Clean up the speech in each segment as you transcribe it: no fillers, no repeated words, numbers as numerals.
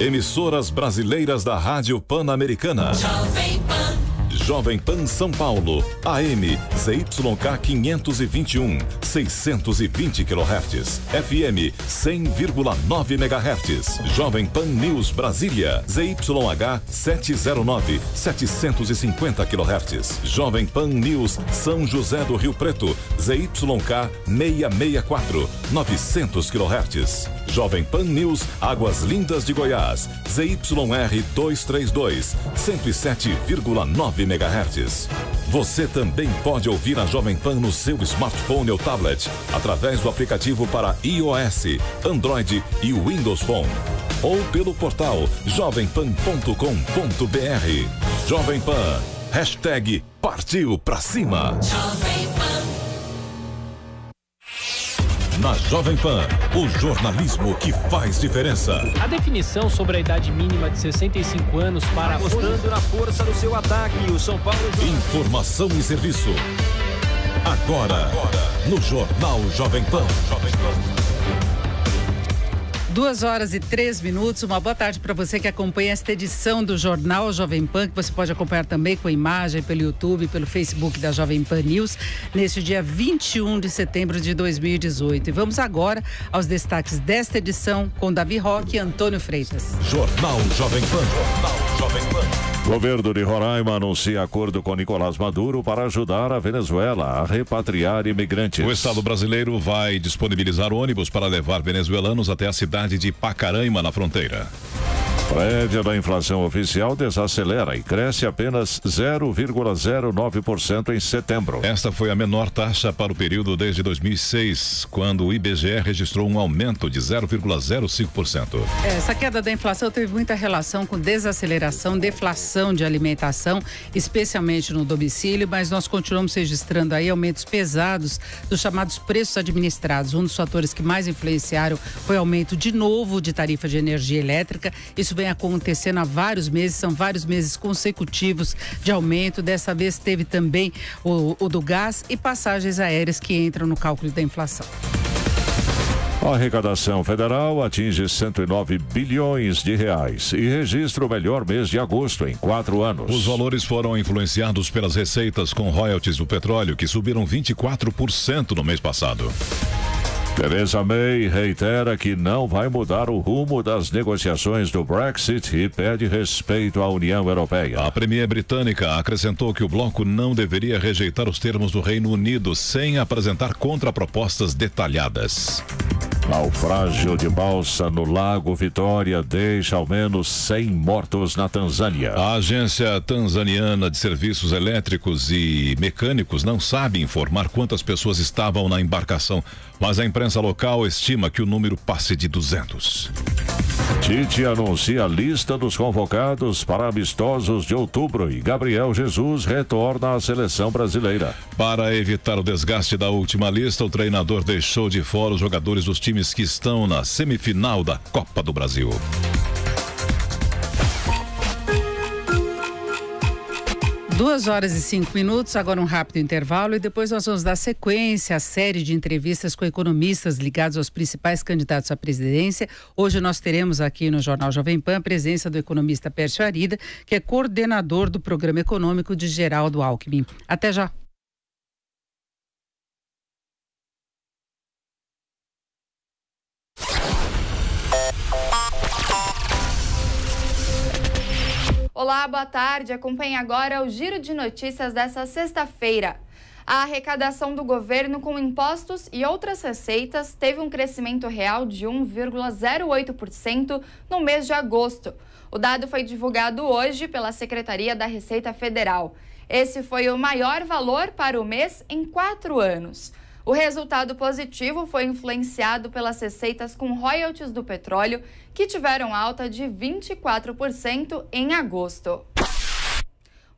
Emissoras brasileiras da Rádio Pan-Americana. Jovem Pan São Paulo, AM, ZYK 521, 620 kHz, FM 100,9 MHz. Jovem Pan News Brasília, ZYH 709, 750 kHz. Jovem Pan News São José do Rio Preto, ZYK 664, 900 kHz. Jovem Pan News Águas Lindas de Goiás, ZYR 232, 107,9 MHz. Você também pode ouvir a Jovem Pan no seu smartphone ou tablet, através do aplicativo para iOS, Android e Windows Phone. Ou pelo portal jovempan.com.br. Jovem Pan, hashtag partiu pra cima. Jovem Pan. Na Jovem Pan, o jornalismo que faz diferença. A definição sobre a idade mínima de 65 anos para... Apostando na força do seu ataque, o São Paulo... Informação e serviço. Agora, no Jornal Jovem Pan. 2h03. Uma boa tarde para você que acompanha esta edição do Jornal Jovem Pan, que você pode acompanhar também com imagem pelo YouTube, pelo Facebook da Jovem Pan News, neste dia 21 de setembro de 2018. E vamos agora aos destaques desta edição com Davi Roque e Antônio Freitas. Jornal Jovem Pan. Jornal Jovem Pan. Governo de Roraima anuncia acordo com Nicolás Maduro para ajudar a Venezuela a repatriar imigrantes. O Estado brasileiro vai disponibilizar ônibus para levar venezuelanos até a cidade de Pacaraima, na fronteira. Prévia da inflação oficial desacelera e cresce apenas 0,09% em setembro. Esta foi a menor taxa para o período desde 2006, quando o IBGE registrou um aumento de 0,05%. Essa queda da inflação teve muita relação com desaceleração, deflação de alimentação, especialmente no domicílio, mas nós continuamos registrando aí aumentos pesados dos chamados preços administrados. Um dos fatores que mais influenciaram foi o aumento de novo de tarifa de energia elétrica. Isso vem acontecendo há vários meses, são vários meses consecutivos de aumento. Dessa vez teve também o do gás e passagens aéreas que entram no cálculo da inflação. A arrecadação federal atinge 109 bilhões de reais e registra o melhor mês de agosto em 4 anos. Os valores foram influenciados pelas receitas com royalties do petróleo, que subiram 24% no mês passado. Theresa May reitera que não vai mudar o rumo das negociações do Brexit e pede respeito à União Europeia. A premier britânica acrescentou que o bloco não deveria rejeitar os termos do Reino Unido sem apresentar contrapropostas detalhadas. Naufrágio de balsa no Lago Vitória deixa ao menos 100 mortos na Tanzânia. A Agência Tanzaniana de Serviços Elétricos e Mecânicos não sabe informar quantas pessoas estavam na embarcação, mas a imprensa local estima que o número passe de 200. Tite anuncia a lista dos convocados para amistosos de outubro e Gabriel Jesus retorna à seleção brasileira. Para evitar o desgaste da última lista, o treinador deixou de fora os jogadores dos times que estão na semifinal da Copa do Brasil. 2h05, agora um rápido intervalo e depois nós vamos dar sequência à série de entrevistas com economistas ligados aos principais candidatos à presidência. Hoje nós teremos aqui no Jornal Jovem Pan a presença do economista Pércio Arida, que é coordenador do Programa Econômico de Geraldo Alckmin. Até já. Olá, boa tarde. Acompanhe agora o Giro de Notícias dessa sexta-feira. A arrecadação do governo com impostos e outras receitas teve um crescimento real de 1,08% no mês de agosto. O dado foi divulgado hoje pela Secretaria da Receita Federal. Esse foi o maior valor para o mês em 4 anos. O resultado positivo foi influenciado pelas receitas com royalties do petróleo, que tiveram alta de 24% em agosto.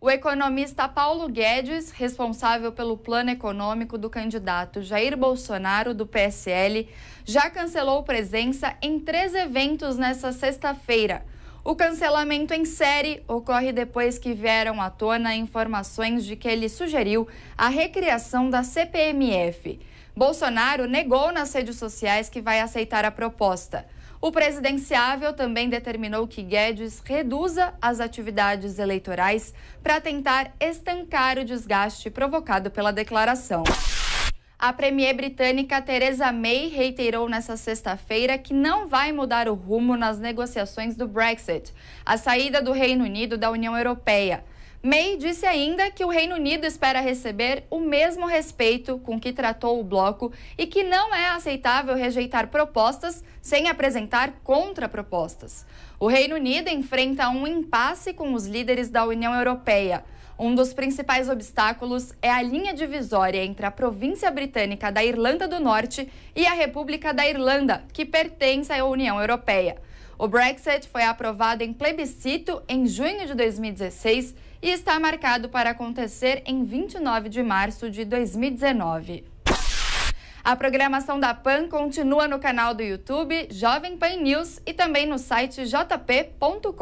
O economista Paulo Guedes, responsável pelo plano econômico do candidato Jair Bolsonaro, do PSL, já cancelou presença em 3 eventos nesta sexta-feira. O cancelamento em série ocorre depois que vieram à tona informações de que ele sugeriu a recriação da CPMF. Bolsonaro negou nas redes sociais que vai aceitar a proposta. O presidenciável também determinou que Guedes reduza as atividades eleitorais para tentar estancar o desgaste provocado pela declaração. A premier britânica Theresa May reiterou nesta sexta-feira que não vai mudar o rumo nas negociações do Brexit, a saída do Reino Unido da União Europeia. May disse ainda que o Reino Unido espera receber o mesmo respeito com que tratou o bloco e que não é aceitável rejeitar propostas sem apresentar contrapropostas. O Reino Unido enfrenta um impasse com os líderes da União Europeia. Um dos principais obstáculos é a linha divisória entre a província britânica da Irlanda do Norte e a República da Irlanda, que pertence à União Europeia. O Brexit foi aprovado em plebiscito em junho de 2016 e está marcado para acontecer em 29 de março de 2019. A programação da PAN continua no canal do YouTube Jovem Pan News e também no site jp.com.br.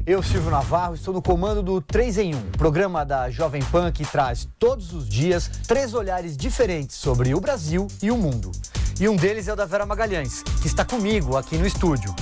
Eu, Silvio Navarro, estou no comando do 3 em 1, programa da Jovem Pan que traz todos os dias 3 olhares diferentes sobre o Brasil e o mundo. E um deles é o da Vera Magalhães, que está comigo aqui no estúdio.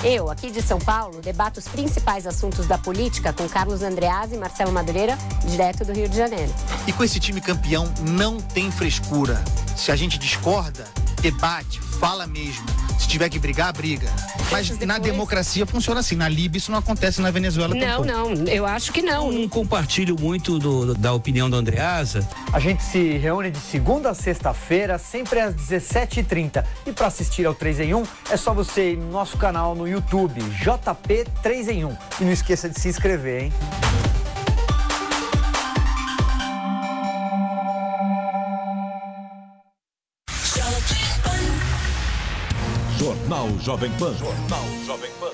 Eu, aqui de São Paulo, debato os principais assuntos da política com Carlos Andreazzi e Marcelo Madureira, direto do Rio de Janeiro. E com esse time campeão não tem frescura. Se a gente discorda, debate, fala mesmo. Se tiver que brigar, briga. Mas na democracia funciona assim. Na Líbia isso não acontece, na Venezuela tampouco. Não, eu acho que não. Eu não compartilho muito da opinião do Andreasa. A gente se reúne de segunda a sexta-feira, sempre às 17h30. E para assistir ao 3 em 1, é só você ir no nosso canal no YouTube, JP 3 em 1. E não esqueça de se inscrever, hein? Jornal Jovem Pan. Jornal Jovem Pan.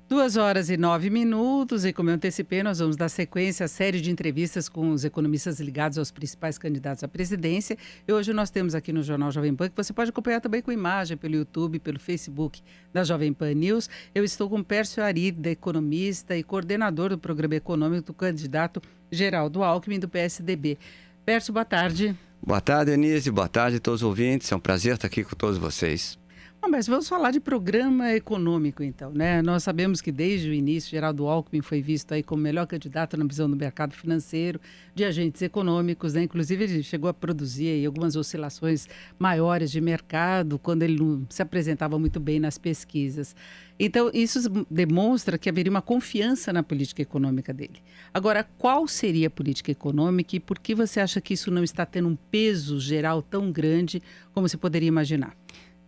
2h09 e como eu antecipei, nós vamos dar sequência à série de entrevistas com os economistas ligados aos principais candidatos à presidência. E hoje nós temos aqui no Jornal Jovem Pan, que você pode acompanhar também com imagem pelo YouTube, pelo Facebook da Jovem Pan News. Eu estou com Pércio Arida, economista e coordenador do programa econômico do candidato Geraldo Alckmin, do PSDB. Pércio, boa tarde. Boa tarde, Denise. Boa tarde a todos os ouvintes. É um prazer estar aqui com todos vocês. Bom, mas vamos falar de programa econômico, então, né? Nós sabemos que desde o início, Geraldo Alckmin foi visto aí como melhor candidato na visão do mercado financeiro, de agentes econômicos, né? Inclusive, ele chegou a produzir aí algumas oscilações maiores de mercado, quando ele não se apresentava muito bem nas pesquisas. Então, isso demonstra que haveria uma confiança na política econômica dele. Agora, qual seria a política econômica e por que você acha que isso não está tendo um peso geral tão grande como se poderia imaginar?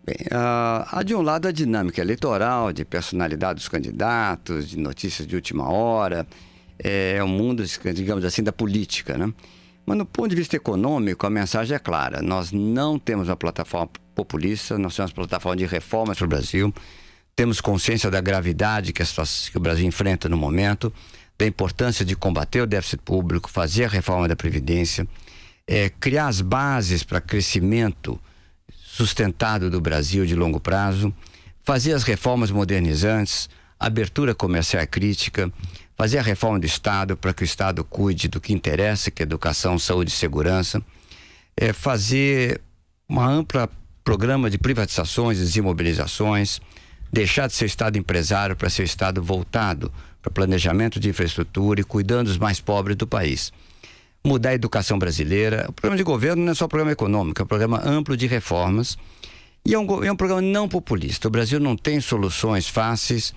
Bem, há de um lado a dinâmica eleitoral, de personalidade dos candidatos, de notícias de última hora, é o mundo, digamos assim, da política, né? Mas no ponto de vista econômico, a mensagem é clara. Nós não temos uma plataforma populista, nós temos uma plataforma de reformas para o Brasil, temos consciência da gravidade que o Brasil enfrenta no momento, da importância de combater o déficit público, fazer a reforma da Previdência, criar as bases para crescimento sustentado do Brasil de longo prazo, fazer as reformas modernizantes, abertura comercial crítica, fazer a reforma do Estado para que o Estado cuide do que interessa, que é educação, saúde e segurança, fazer uma ampla programa de privatizações e desimobilizações, deixar de ser Estado empresário para ser Estado voltado para planejamento de infraestrutura e cuidando dos mais pobres do país. Mudar a educação brasileira. O programa de governo não é só um programa econômico, é um programa amplo de reformas e é um programa não populista. O Brasil não tem soluções fáceis,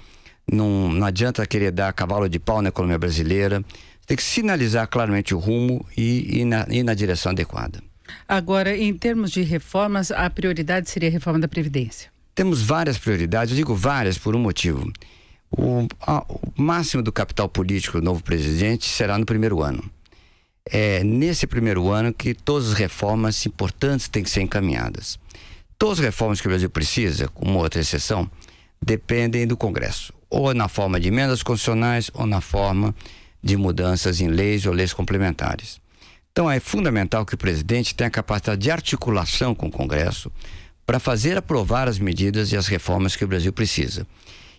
não adianta querer dar cavalo de pau na economia brasileira, tem que sinalizar claramente o rumo e ir na direção adequada. Agora, em termos de reformas, a prioridade seria a reforma da Previdência? Temos várias prioridades, eu digo várias por um motivo. O máximo do capital político do novo presidente será no primeiro ano. É nesse primeiro ano que todas as reformas importantes têm que ser encaminhadas. Todas as reformas que o Brasil precisa, com uma outra exceção, dependem do Congresso. Ou na forma de emendas constitucionais, ou na forma de mudanças em leis ou leis complementares. Então é fundamental que o presidente tenha a capacidade de articulação com o Congresso para fazer aprovar as medidas e as reformas que o Brasil precisa.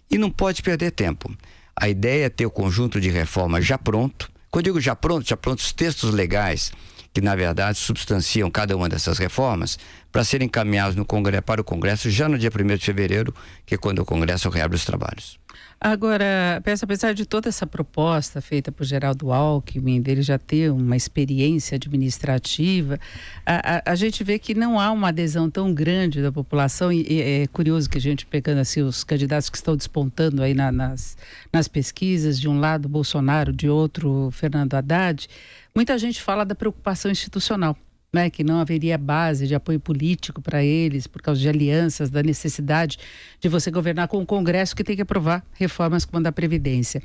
E não pode perder tempo. A ideia é ter o conjunto de reformas já pronto. Quando eu digo já pronto os textos legais, que na verdade substanciam cada uma dessas reformas, para serem encaminhados para o Congresso já no dia 1º de fevereiro, que é quando o Congresso reabre os trabalhos. Agora, apesar de toda essa proposta feita por Geraldo Alckmin, dele já ter uma experiência administrativa, a gente vê que não há uma adesão tão grande da população, e é curioso que a gente pegando assim os candidatos que estão despontando aí nas pesquisas, de um lado Bolsonaro, de outro Fernando Haddad, muita gente fala da preocupação institucional, né, que não haveria base de apoio político para eles por causa de alianças, da necessidade de você governar com o Congresso que tem que aprovar reformas como a da Previdência.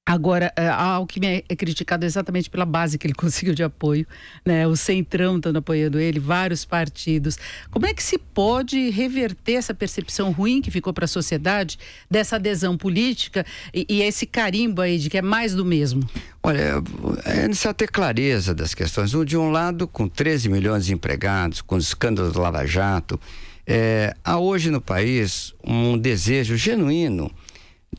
Agora, Alckmin é criticado exatamente pela base que ele conseguiu de apoio, né? O Centrão estando apoiando ele, vários partidos. Como é que se pode reverter essa percepção ruim que ficou para a sociedade dessa adesão política e esse carimbo aí de que é mais do mesmo? Olha, é necessário ter clareza das questões. De um lado, com 13 milhões de empregados, com os escândalos do Lava Jato, há hoje no país um desejo genuíno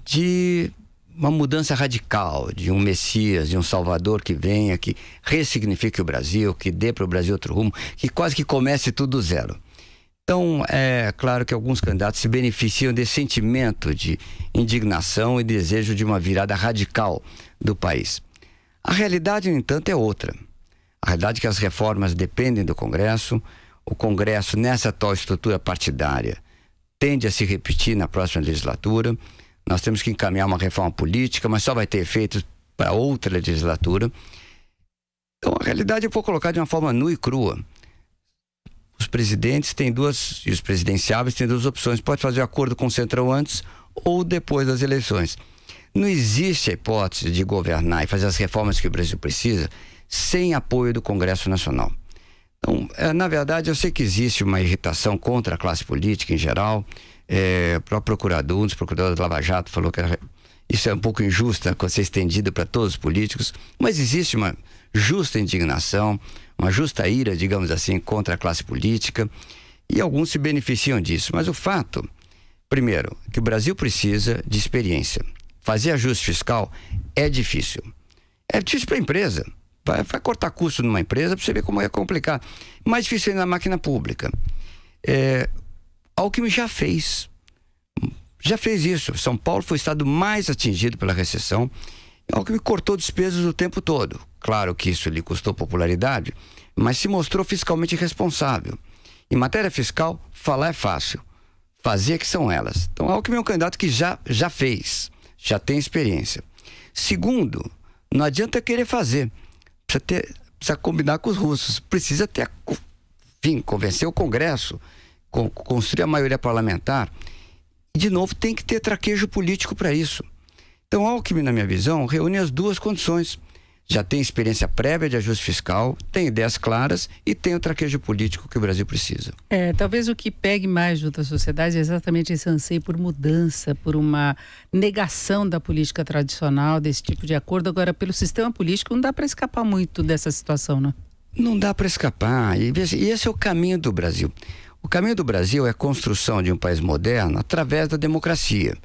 de uma mudança radical, de um Messias, de um Salvador que venha, que ressignifique o Brasil, que dê para o Brasil outro rumo, que quase que comece tudo do zero. Então, é claro que alguns candidatos se beneficiam desse sentimento de indignação e desejo de uma virada radical do país. A realidade, no entanto, é outra. A realidade é que as reformas dependem do Congresso. O Congresso, nessa tal estrutura partidária, tende a se repetir na próxima legislatura. Nós temos que encaminhar uma reforma política, mas só vai ter efeitos para outra legislatura. Então, a realidade eu vou colocar de uma forma nua e crua. Os presidentes têm e os presidenciáveis têm duas opções. Pode fazer acordo com o Centrão antes ou depois das eleições. Não existe a hipótese de governar e fazer as reformas que o Brasil precisa sem apoio do Congresso Nacional. Então, na verdade, eu sei que existe uma irritação contra a classe política em geral. O próprio procurador, um dos procuradores do Lava Jato falou que isso é um pouco injusto, com ser estendido para todos os políticos, mas existe uma justa indignação, uma justa ira, digamos assim, contra a classe política, e alguns se beneficiam disso. Mas o fato, primeiro, que o Brasil precisa de experiência. Fazer ajuste fiscal é difícil. É difícil para a empresa. Vai cortar custo numa empresa para você ver como é complicado. Mais difícil ainda na máquina pública. Alckmin já fez isso. São Paulo foi o estado mais atingido pela recessão. Alckmin cortou despesas o tempo todo. Claro que isso lhe custou popularidade, mas se mostrou fiscalmente responsável. Em matéria fiscal, falar é fácil. Fazer que são elas. Então, Alckmin é um candidato que já fez, já tem experiência. Segundo, não adianta querer fazer. Precisa combinar com os russos. Precisa ter, convencer o Congresso, construir a maioria parlamentar. E, de novo, tem que ter traquejo político para isso. Então, Alckmin, na minha visão, reúne as duas condições. Já tem experiência prévia de ajuste fiscal, tem ideias claras e tem o traquejo político que o Brasil precisa. Talvez o que pegue mais junto à sociedade é exatamente esse anseio por mudança, por uma negação da política tradicional, desse tipo de acordo. Agora, pelo sistema político, não dá para escapar muito dessa situação, né? Não dá para escapar. E esse é o caminho do Brasil. O caminho do Brasil é a construção de um país moderno através da democracia.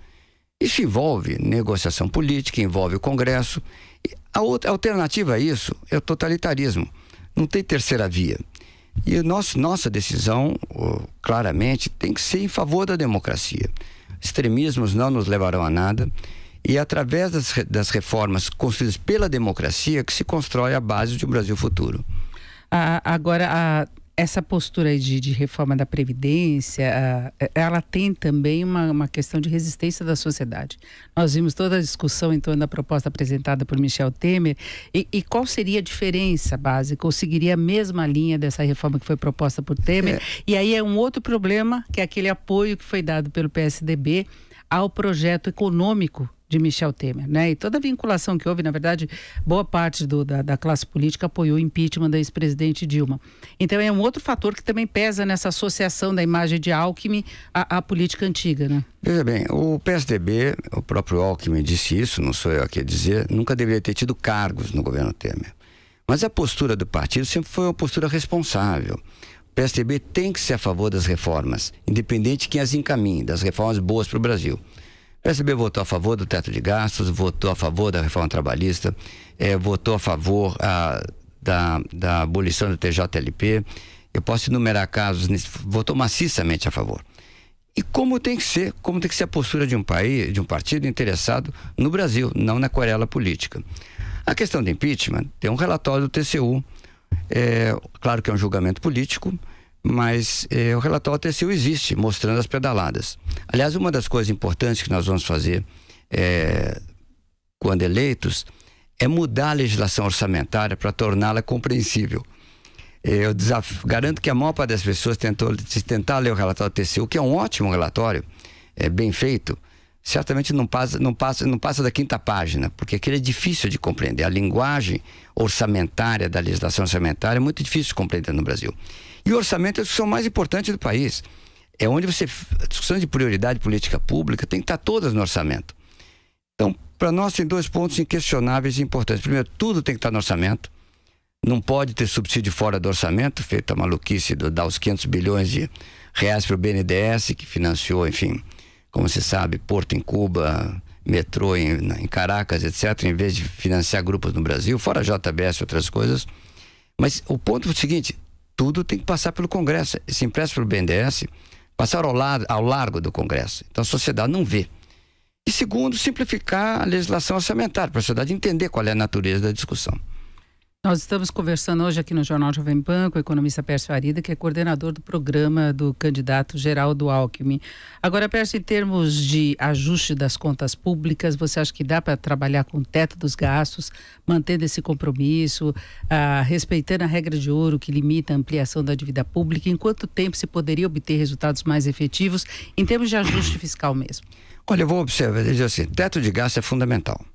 Isso envolve negociação política, envolve o Congresso. A alternativa a isso é o totalitarismo. Não tem terceira via. E nossa decisão, claramente, tem que ser em favor da democracia. Extremismos não nos levarão a nada. E é através das reformas construídas pela democracia que se constrói a base de um Brasil futuro. Essa postura aí de reforma da Previdência, ela tem também uma questão de resistência da sociedade. Nós vimos toda a discussão em torno da proposta apresentada por Michel Temer e qual seria a diferença básica? Ou seguiria a mesma linha dessa reforma que foi proposta por Temer? E aí é um outro problema, que é aquele apoio que foi dado pelo PSDB ao projeto econômico de Michel Temer, né? E toda a vinculação que houve, na verdade, boa parte da classe política apoiou o impeachment da ex-presidente Dilma. Então é um outro fator que também pesa nessa associação da imagem de Alckmin à política antiga, né? Veja bem, o PSDB, o próprio Alckmin disse isso, não sou eu aqui a dizer, nunca deveria ter tido cargos no governo Temer. Mas a postura do partido sempre foi uma postura responsável. O PSDB tem que ser a favor das reformas, independente de quem as encaminhe, das reformas boas para o Brasil. PSB votou a favor do teto de gastos, votou a favor da reforma trabalhista, votou a favor da abolição do TJLP. Eu posso enumerar casos, votou maciçamente a favor. E como tem que ser a postura de um país, de um partido interessado no Brasil, não na querela política. A questão do impeachment, tem um relatório do TCU, claro que é um julgamento político, mas o relatório do TCU existe, mostrando as pedaladas. Aliás, uma das coisas importantes que nós vamos fazer quando eleitos é mudar a legislação orçamentária para torná-la compreensível. Eu garanto que a maior parte das pessoas tentar ler o relatório do TCU, que é um ótimo relatório, bem feito, certamente não passa da 5ª página, porque aquilo é difícil de compreender. A linguagem orçamentária da legislação orçamentária é muito difícil de compreender no Brasil. E o orçamento é a discussão mais importante do país. É onde a discussão de prioridade política pública tem que estar todas no orçamento. Então, para nós tem 2 pontos inquestionáveis e importantes. Primeiro, tudo tem que estar no orçamento. Não pode ter subsídio fora do orçamento, feita a maluquice de dar os 500 bilhões de reais para o BNDES, que financiou, enfim, como você sabe, Porto em Cuba, metrô em Caracas, etc., em vez de financiar grupos no Brasil, fora a JBS e outras coisas. Mas o ponto é o seguinte, tudo tem que passar pelo Congresso. Esse empréstimo pelo BNDES passar ao largo do Congresso. Então a sociedade não vê. E segundo, simplificar a legislação orçamentária, para a sociedade entender qual é a natureza da discussão. Nós estamos conversando hoje aqui no Jornal Jovem Pan com o economista Pércio Arida, que é coordenador do programa do candidato Geraldo Alckmin. Agora, Pércio, em termos de ajuste das contas públicas, você acha que dá para trabalhar com o teto dos gastos, mantendo esse compromisso, respeitando a regra de ouro que limita a ampliação da dívida pública? Em quanto tempo se poderia obter resultados mais efetivos em termos de ajuste fiscal mesmo? Olha, eu vou observar, dizer assim, teto de gasto é fundamental.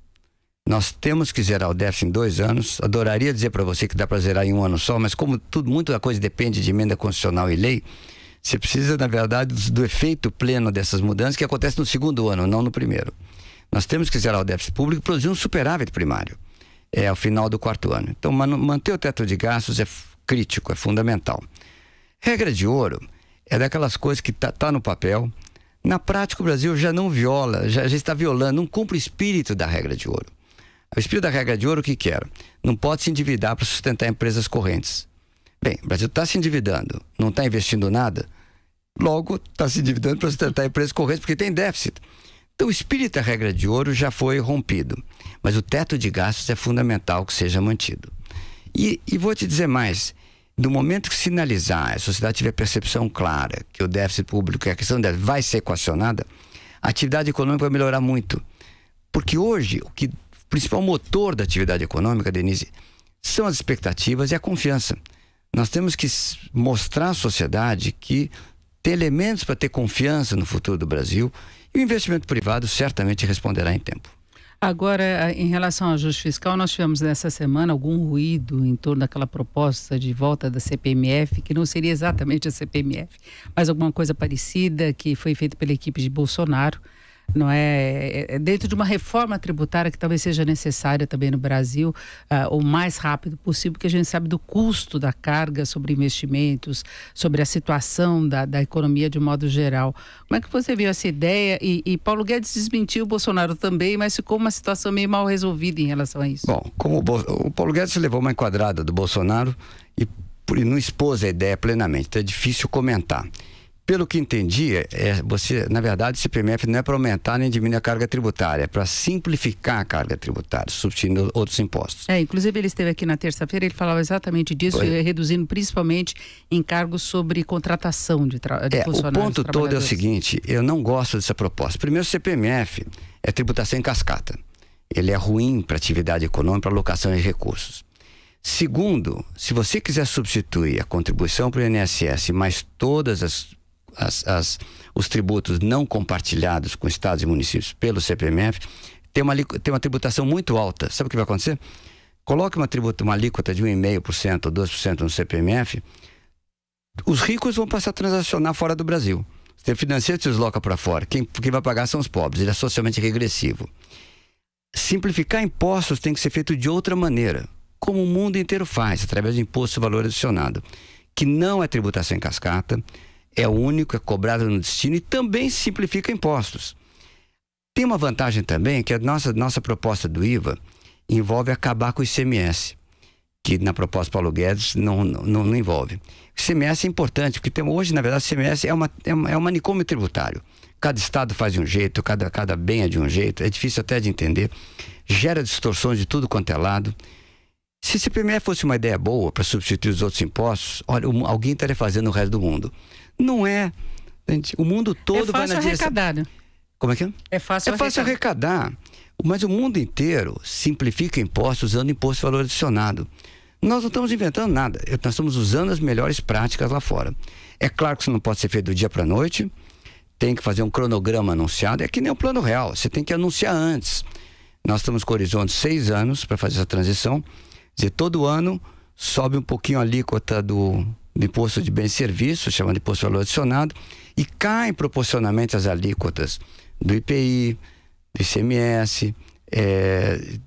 Nós temos que zerar o déficit em 2 anos. Adoraria dizer para você que dá para zerar em 1 ano só, mas como muita coisa depende de emenda constitucional e lei, você precisa, na verdade, do efeito pleno dessas mudanças que acontece no 2º ano, não no primeiro. Nós temos que zerar o déficit público e produzir um superávit primário ao final do 4º ano. Então, manter o teto de gastos é crítico, é fundamental. Regra de ouro é daquelas coisas que tá no papel. Na prática, o Brasil já não viola, já está violando, não cumpre o espírito da regra de ouro. O espírito da regra de ouro, o que quer? Não pode se endividar para sustentar empresas correntes. Bem, o Brasil está se endividando, não está investindo nada, logo está se endividando para sustentar empresas correntes porque tem déficit. Então o espírito da regra de ouro já foi rompido, mas o teto de gastos é fundamental que seja mantido. E vou te dizer mais, no momento que sinalizar, a sociedade tiver percepção clara que o déficit público, que a questão dele vai ser equacionada, a atividade econômica vai melhorar muito. Porque hoje, o principal motor da atividade econômica, Denise, são as expectativas e a confiança. Nós temos que mostrar à sociedade que tem elementos para ter confiança no futuro do Brasil e o investimento privado certamente responderá em tempo. Agora, em relação ao ajuste fiscal, nós tivemos nessa semana algum ruído em torno daquela proposta de volta da CPMF, que não seria exatamente a CPMF, mas alguma coisa parecida que foi feita pela equipe de Bolsonaro. Não é dentro de uma reforma tributária que talvez seja necessária também no Brasil, o mais rápido possível, porque a gente sabe do custo da carga sobre investimentos, sobre a situação da economia de um modo geral. Como é que você viu essa ideia? E Paulo Guedes desmentiu o Bolsonaro também, mas ficou uma situação meio mal resolvida em relação a isso. Bom, como o Paulo Guedes levou uma enquadrada do Bolsonaro e não expôs a ideia plenamente, então é difícil comentar. Pelo que entendi, na verdade, o CPMF não é para aumentar nem diminuir a carga tributária, é para simplificar a carga tributária, substituindo outros impostos. Inclusive ele esteve aqui na terça-feira, ele falava exatamente disso, reduzindo principalmente encargos sobre contratação de funcionários. O ponto todo é o seguinte, eu não gosto dessa proposta. Primeiro, o CPMF é tributação em cascata. Ele é ruim para a atividade econômica, para alocação de recursos. Segundo, se você quiser substituir a contribuição para o INSS, mais todas os tributos não compartilhados com estados e municípios pelo CPMF, tem uma tributação muito alta. Sabe o que vai acontecer? Coloque uma alíquota de 1,5% ou 2% no CPMF, os ricos vão passar a transacionar fora do Brasil. Se o financeiro se desloca para fora, quem vai pagar são os pobres, ele é socialmente regressivo. Simplificar impostos tem que ser feito de outra maneira, como o mundo inteiro faz, através de imposto de valor adicionado, que não é tributação em cascata, é único, é cobrado no destino e também simplifica impostos. Tem uma vantagem também, que a nossa proposta do IVA envolve acabar com o ICMS, que na proposta Paulo Guedes não envolve. O ICMS é importante, porque hoje, na verdade, o ICMS é um manicômio tributário. Cada estado faz de um jeito, cada bem é de um jeito, é difícil até de entender, gera distorções de tudo quanto é lado. Se esse ICMS fosse uma ideia boa para substituir os outros impostos, olha, alguém estaria fazendo no resto do mundo. Não é. Gente, o mundo todo vai na direção... É fácil arrecadar, né? Como é que é? É fácil arrecadar. Mas o mundo inteiro simplifica impostos usando imposto de valor adicionado. Nós não estamos inventando nada. Nós estamos usando as melhores práticas lá fora. É claro que isso não pode ser feito do dia para a noite. Tem que fazer um cronograma anunciado. É que nem o Plano Real. Você tem que anunciar antes. Nós estamos com horizonte 6 anos para fazer essa transição. Quer dizer, todo ano sobe um pouquinho a alíquota do imposto de bens e serviços, chamado de imposto de valor adicionado, e cai proporcionalmente as alíquotas do IPI, do ICMS,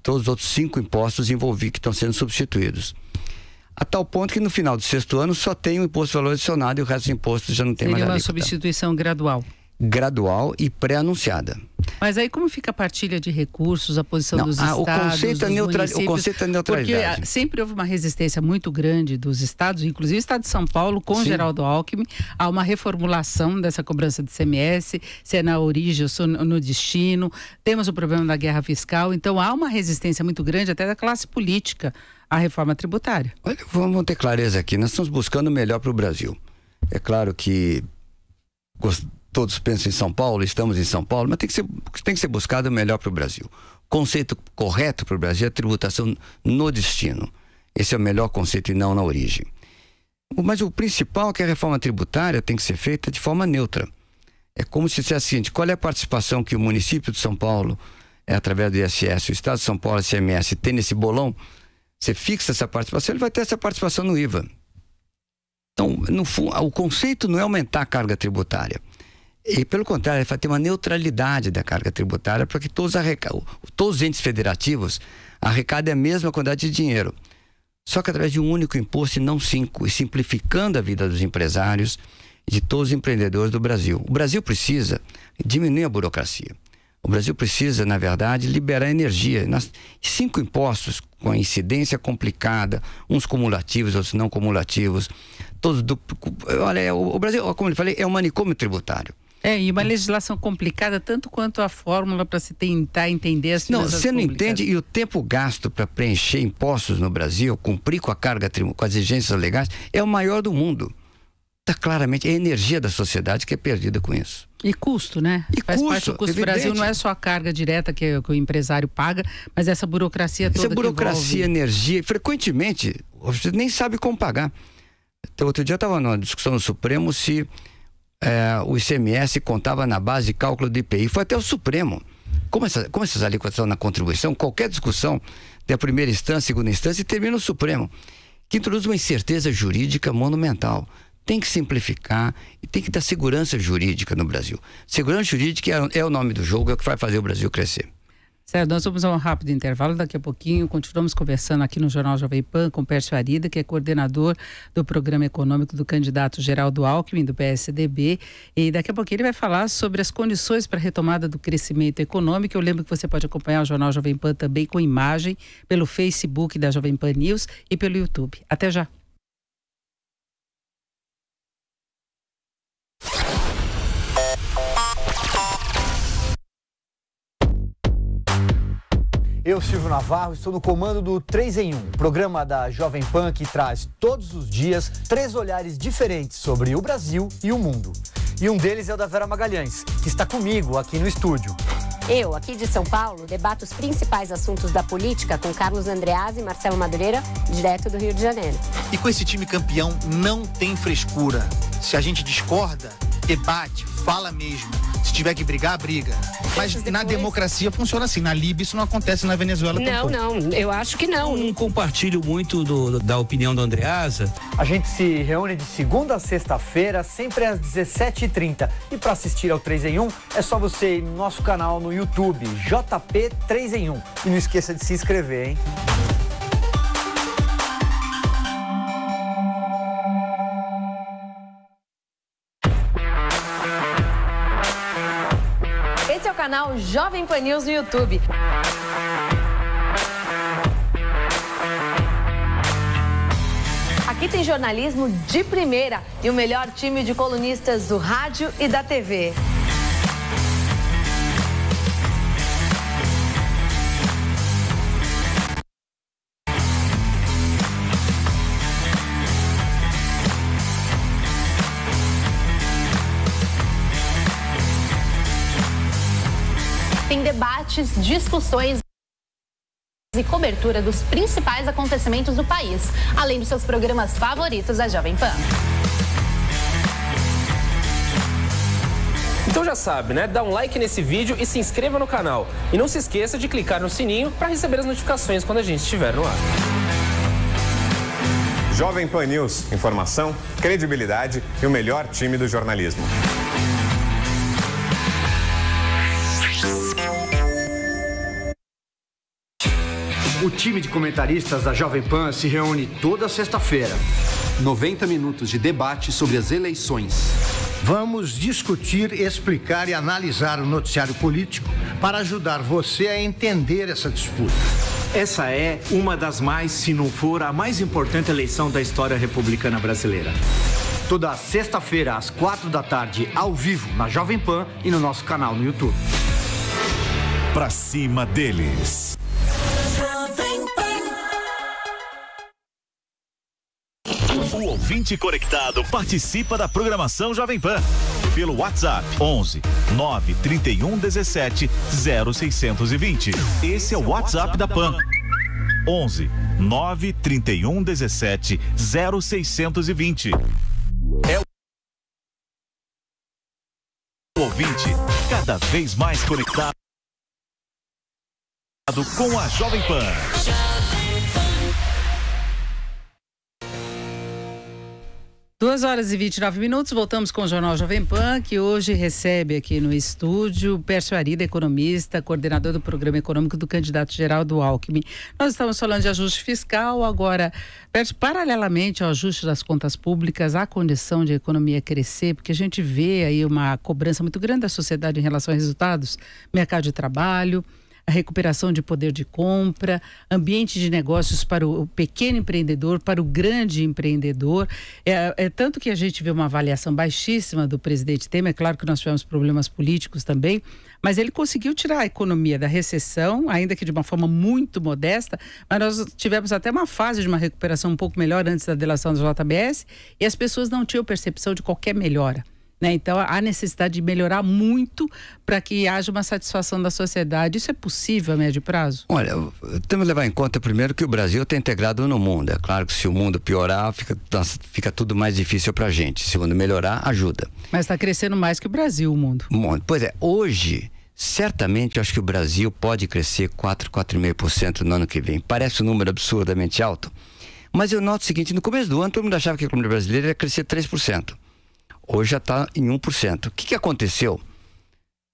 todos os outros 5 impostos envolvidos que estão sendo substituídos. A tal ponto que no final do 6º ano só tem o imposto de valor adicionado e o resto dos impostos já não tem mais alíquota. Seria uma substituição gradual. Gradual e pré-anunciada. Mas aí como fica a partilha de recursos, a posição dos estados, o conceito é neutralidade. Porque sempre houve uma resistência muito grande dos estados, inclusive o estado de São Paulo, com Geraldo Alckmin, a uma reformulação dessa cobrança de ICMS, se é na origem ou no destino. Temos o problema da guerra fiscal, então há uma resistência muito grande até da classe política à reforma tributária. Olha, vamos ter clareza aqui, nós estamos buscando o melhor para o Brasil. É claro que todos pensam em São Paulo, estamos em São Paulo, mas tem que ser buscado o melhor para o Brasil. O conceito correto para o Brasil é a tributação no destino. Esse é o melhor conceito e não na origem. Mas o principal é que a reforma tributária tem que ser feita de forma neutra. É como se dissesse o seguinte: qual é a participação que o município de São Paulo, através do ISS, o Estado de São Paulo, a ICMS, tem nesse bolão? Você fixa essa participação, ele vai ter essa participação no IVA. Então, no fundo, o conceito não é aumentar a carga tributária. E, pelo contrário, vai ter uma neutralidade da carga tributária para que todos os entes federativos arrecadem a mesma quantidade de dinheiro. Só que através de um único imposto e não 5, e simplificando a vida dos empresários e de todos os empreendedores do Brasil. O Brasil precisa diminuir a burocracia. O Brasil precisa, na verdade, liberar energia. 5 impostos com a incidência complicada, uns cumulativos, outros não cumulativos. Olha, o Brasil, como eu falei, é um manicômio tributário. E uma legislação complicada, tanto quanto a fórmula para se tentar entender as finanças públicas. Você não entende, e o tempo gasto para preencher impostos no Brasil, cumprir com a carga, com as exigências legais, é o maior do mundo. Está claramente, é a energia da sociedade que é perdida com isso. E custo, né? Faz parte do custo do Brasil, não é só a carga direta que o empresário paga, mas essa burocracia toda. Essa burocracia, energia, frequentemente, você nem sabe como pagar. Então, outro dia eu estava numa discussão no Supremo se o ICMS contava na base de cálculo do IPI. Foi até o Supremo. Como essas alíquotas estão na contribuição, qualquer discussão tem a primeira instância, segunda instância e termina no Supremo, que introduz uma incerteza jurídica monumental. Tem que simplificar e tem que dar segurança jurídica no Brasil. Segurança jurídica é o nome do jogo, é o que vai fazer o Brasil crescer. Certo, nós vamos a um rápido intervalo, daqui a pouquinho continuamos conversando aqui no Jornal Jovem Pan com Pércio Arida, que é coordenador do programa econômico do candidato Geraldo Alckmin, do PSDB, e daqui a pouquinho ele vai falar sobre as condições para a retomada do crescimento econômico. Eu lembro que você pode acompanhar o Jornal Jovem Pan também com imagem pelo Facebook da Jovem Pan News e pelo YouTube. Até já. Eu, Silvio Navarro, estou no comando do 3 em 1, programa da Jovem Pan que traz todos os dias 3 olhares diferentes sobre o Brasil e o mundo. E um deles é o da Vera Magalhães, que está comigo aqui no estúdio. Eu, aqui de São Paulo, debato os principais assuntos da política com Carlos Andreazzi e Marcelo Madureira, direto do Rio de Janeiro. E com esse time campeão não tem frescura. Se a gente discorda, debate, fala mesmo. Se tiver que brigar, briga. Mas na democracia funciona assim. Na Líbia isso não acontece, na Venezuela tampouco. Não, eu acho que não. Não compartilho muito da opinião do Andreazza. A gente se reúne de segunda a sexta-feira, sempre às 17h30. E para assistir ao 3 em 1, é só você ir no nosso canal no YouTube, JP 3 em 1. E não esqueça de se inscrever, hein? canal Jovem Pan News no YouTube. Aqui tem jornalismo de primeira e o melhor time de colunistas do rádio e da TV. Tem debates, discussões e cobertura dos principais acontecimentos do país, além dos seus programas favoritos da Jovem Pan. Então já sabe, né? Dá um like nesse vídeo e se inscreva no canal. E não se esqueça de clicar no sininho para receber as notificações quando a gente estiver no ar. Jovem Pan News, informação, credibilidade e o melhor time do jornalismo. O time de comentaristas da Jovem Pan se reúne toda sexta-feira. 90 minutos de debate sobre as eleições. Vamos discutir, explicar e analisar o noticiário político para ajudar você a entender essa disputa. Essa é uma das mais, se não for a mais importante eleição da história republicana brasileira. Toda sexta-feira, às 4h, ao vivo, na Jovem Pan e no nosso canal no YouTube. Pra cima deles. O ouvinte conectado participa da programação Jovem Pan pelo WhatsApp 11 931 17 0620. Esse é o WhatsApp da Pan. 11 931 17 0620. É o ouvinte cada vez mais conectado com a Jovem Pan. 2h29, voltamos com o Jornal Jovem Pan, que hoje recebe aqui no estúdio Pércio Arida, economista, coordenador do Programa Econômico do candidato Geraldo Alckmin. Nós estamos falando de ajuste fiscal, agora, Pércio, paralelamente ao ajuste das contas públicas, há condição de a economia crescer, porque a gente vê aí uma cobrança muito grande da sociedade em relação a resultados, mercado de trabalho, a recuperação de poder de compra, ambiente de negócios para o pequeno empreendedor, para o grande empreendedor. É tanto que a gente vê uma avaliação baixíssima do presidente Temer. É claro que nós tivemos problemas políticos também, mas ele conseguiu tirar a economia da recessão, ainda que de uma forma muito modesta, mas nós tivemos até uma fase de uma recuperação um pouco melhor antes da delação da JBS e as pessoas não tinham percepção de qualquer melhora. Então, há necessidade de melhorar muito para que haja uma satisfação da sociedade. Isso é possível a médio prazo? Olha, temos que levar em conta primeiro que o Brasil está integrado no mundo. É claro que se o mundo piorar, fica tudo mais difícil para a gente. Se o mundo melhorar, ajuda. Mas está crescendo mais que o Brasil, o mundo. Pois é, hoje, certamente, eu acho que o Brasil pode crescer 4,5% no ano que vem. Parece um número absurdamente alto. Mas eu noto o seguinte, no começo do ano, todo mundo achava que a economia brasileira ia crescer 3%. Hoje já está em 1%. O que aconteceu?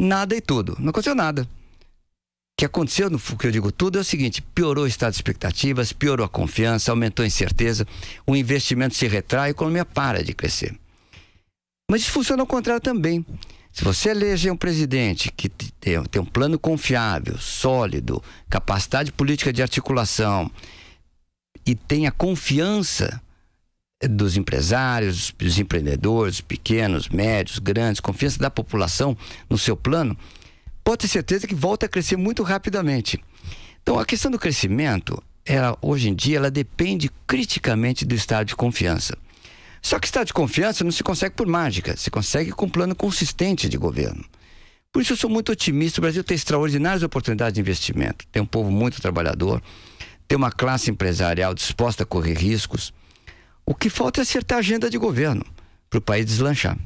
Nada e tudo. Não aconteceu nada. O que aconteceu, no que eu digo tudo, é o seguinte: piorou o estado de expectativas, piorou a confiança, aumentou a incerteza, o investimento se retrai, a economia para de crescer. Mas isso funciona ao contrário também. Se você eleger um presidente que tem um plano confiável, sólido, capacidade política de articulação e tenha confiança dos empresários, dos empreendedores, pequenos, médios, grandes, confiança da população no seu plano, pode ter certeza que volta a crescer muito rapidamente. Então, a questão do crescimento, hoje em dia, ela depende criticamente do estado de confiança. Só que estado de confiança não se consegue por mágica, se consegue com um plano consistente de governo. Por isso eu sou muito otimista. O Brasil tem extraordinárias oportunidades de investimento, tem um povo muito trabalhador, tem uma classe empresarial disposta a correr riscos. O que falta é acertar a agenda de governo para o país deslanchar.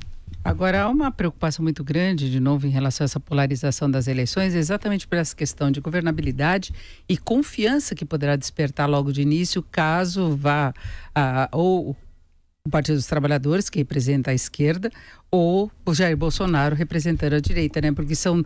Agora, há uma preocupação muito grande, de novo, em relação a essa polarização das eleições, exatamente por essa questão de governabilidade e confiança que poderá despertar logo de início, caso vá ou o Partido dos Trabalhadores, que representa a esquerda, ou o Jair Bolsonaro representando a direita, né? Porque são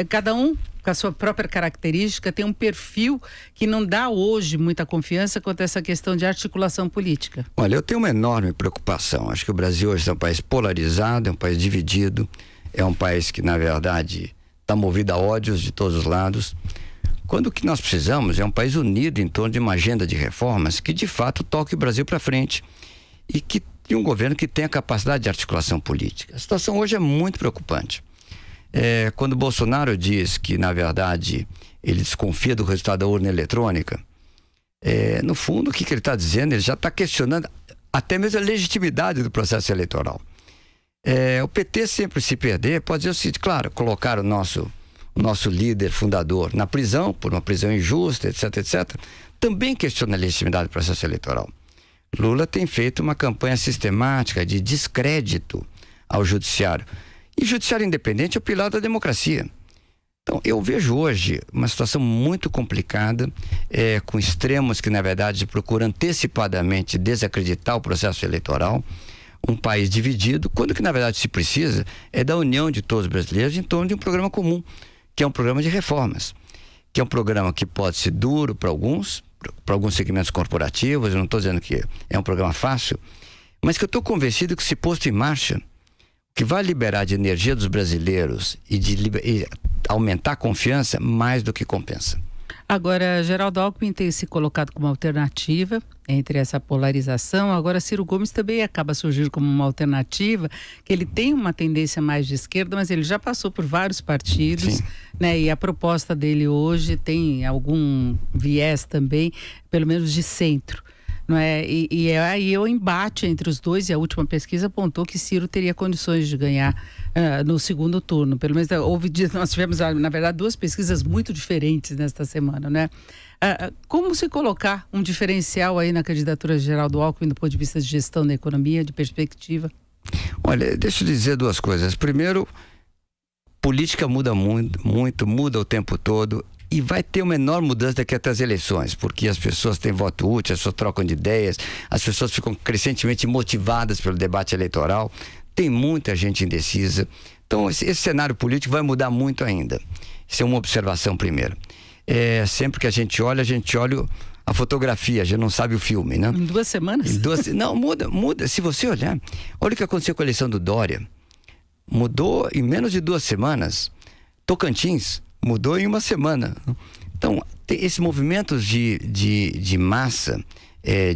cada um com a sua própria característica, tem um perfil que não dá hoje muita confiança quanto a essa questão de articulação política. Olha, eu tenho uma enorme preocupação. Acho que o Brasil hoje é um país polarizado, é um país dividido, é um país que, na verdade, está movido a ódios de todos os lados. Quando o que nós precisamos é um país unido em torno de uma agenda de reformas que de fato toque o Brasil para frente e um governo que tenha capacidade de articulação política. A situação hoje é muito preocupante. Quando Bolsonaro diz que, na verdade, ele desconfia do resultado da urna eletrônica, no fundo, o que ele está dizendo? Ele já está questionando até mesmo a legitimidade do processo eleitoral. O PT sempre se perder, pode dizer o seguinte, claro, colocar o nosso líder fundador na prisão, por uma prisão injusta, etc, etc, também questiona a legitimidade do processo eleitoral. Lula tem feito uma campanha sistemática de descrédito ao judiciário. E judiciário independente é o pilar da democracia. Então, eu vejo hoje uma situação muito complicada, com extremos que, na verdade, procuram antecipadamente desacreditar o processo eleitoral, um país dividido, quando que, na verdade, se precisa é da união de todos os brasileiros em torno de um programa comum, que é um programa de reformas, que é um programa que pode ser duro para alguns segmentos corporativos, eu não estou dizendo que é um programa fácil, mas que eu estou convencido que, se posto em marcha, que vai liberar de energia dos brasileiros e aumentar a confiança mais do que compensa. Agora, Geraldo Alckmin tem se colocado como alternativa entre essa polarização. Agora, Ciro Gomes também acaba surgindo como uma alternativa, que ele tem uma tendência mais de esquerda, mas ele já passou por vários partidos, né? E a proposta dele hoje tem algum viés também, pelo menos de centro. Não é? E aí o embate entre os dois, e a última pesquisa apontou que Ciro teria condições de ganhar no segundo turno. Pelo menos nós tivemos, na verdade, duas pesquisas muito diferentes nesta semana, né? Como se colocar um diferencial aí na candidatura de Geraldo Alckmin do ponto de vista de gestão da economia, de perspectiva? Olha, deixa eu dizer duas coisas. Primeiro, política muda muito, muda o tempo todo. E vai ter uma enorme mudança daqui até as eleições, porque as pessoas têm voto útil, as pessoas trocam de ideias, as pessoas ficam crescentemente motivadas pelo debate eleitoral, tem muita gente indecisa. Então, esse cenário político vai mudar muito ainda. Isso é uma observação primeiro. Sempre que a gente olha a fotografia, a gente não sabe o filme, né? Em 2 semanas? Não, muda. Se você olhar, olha o que aconteceu com a eleição do Dória. Mudou em menos de 2 semanas. Tocantins mudou em 1 semana. Então, esses movimentos de massa,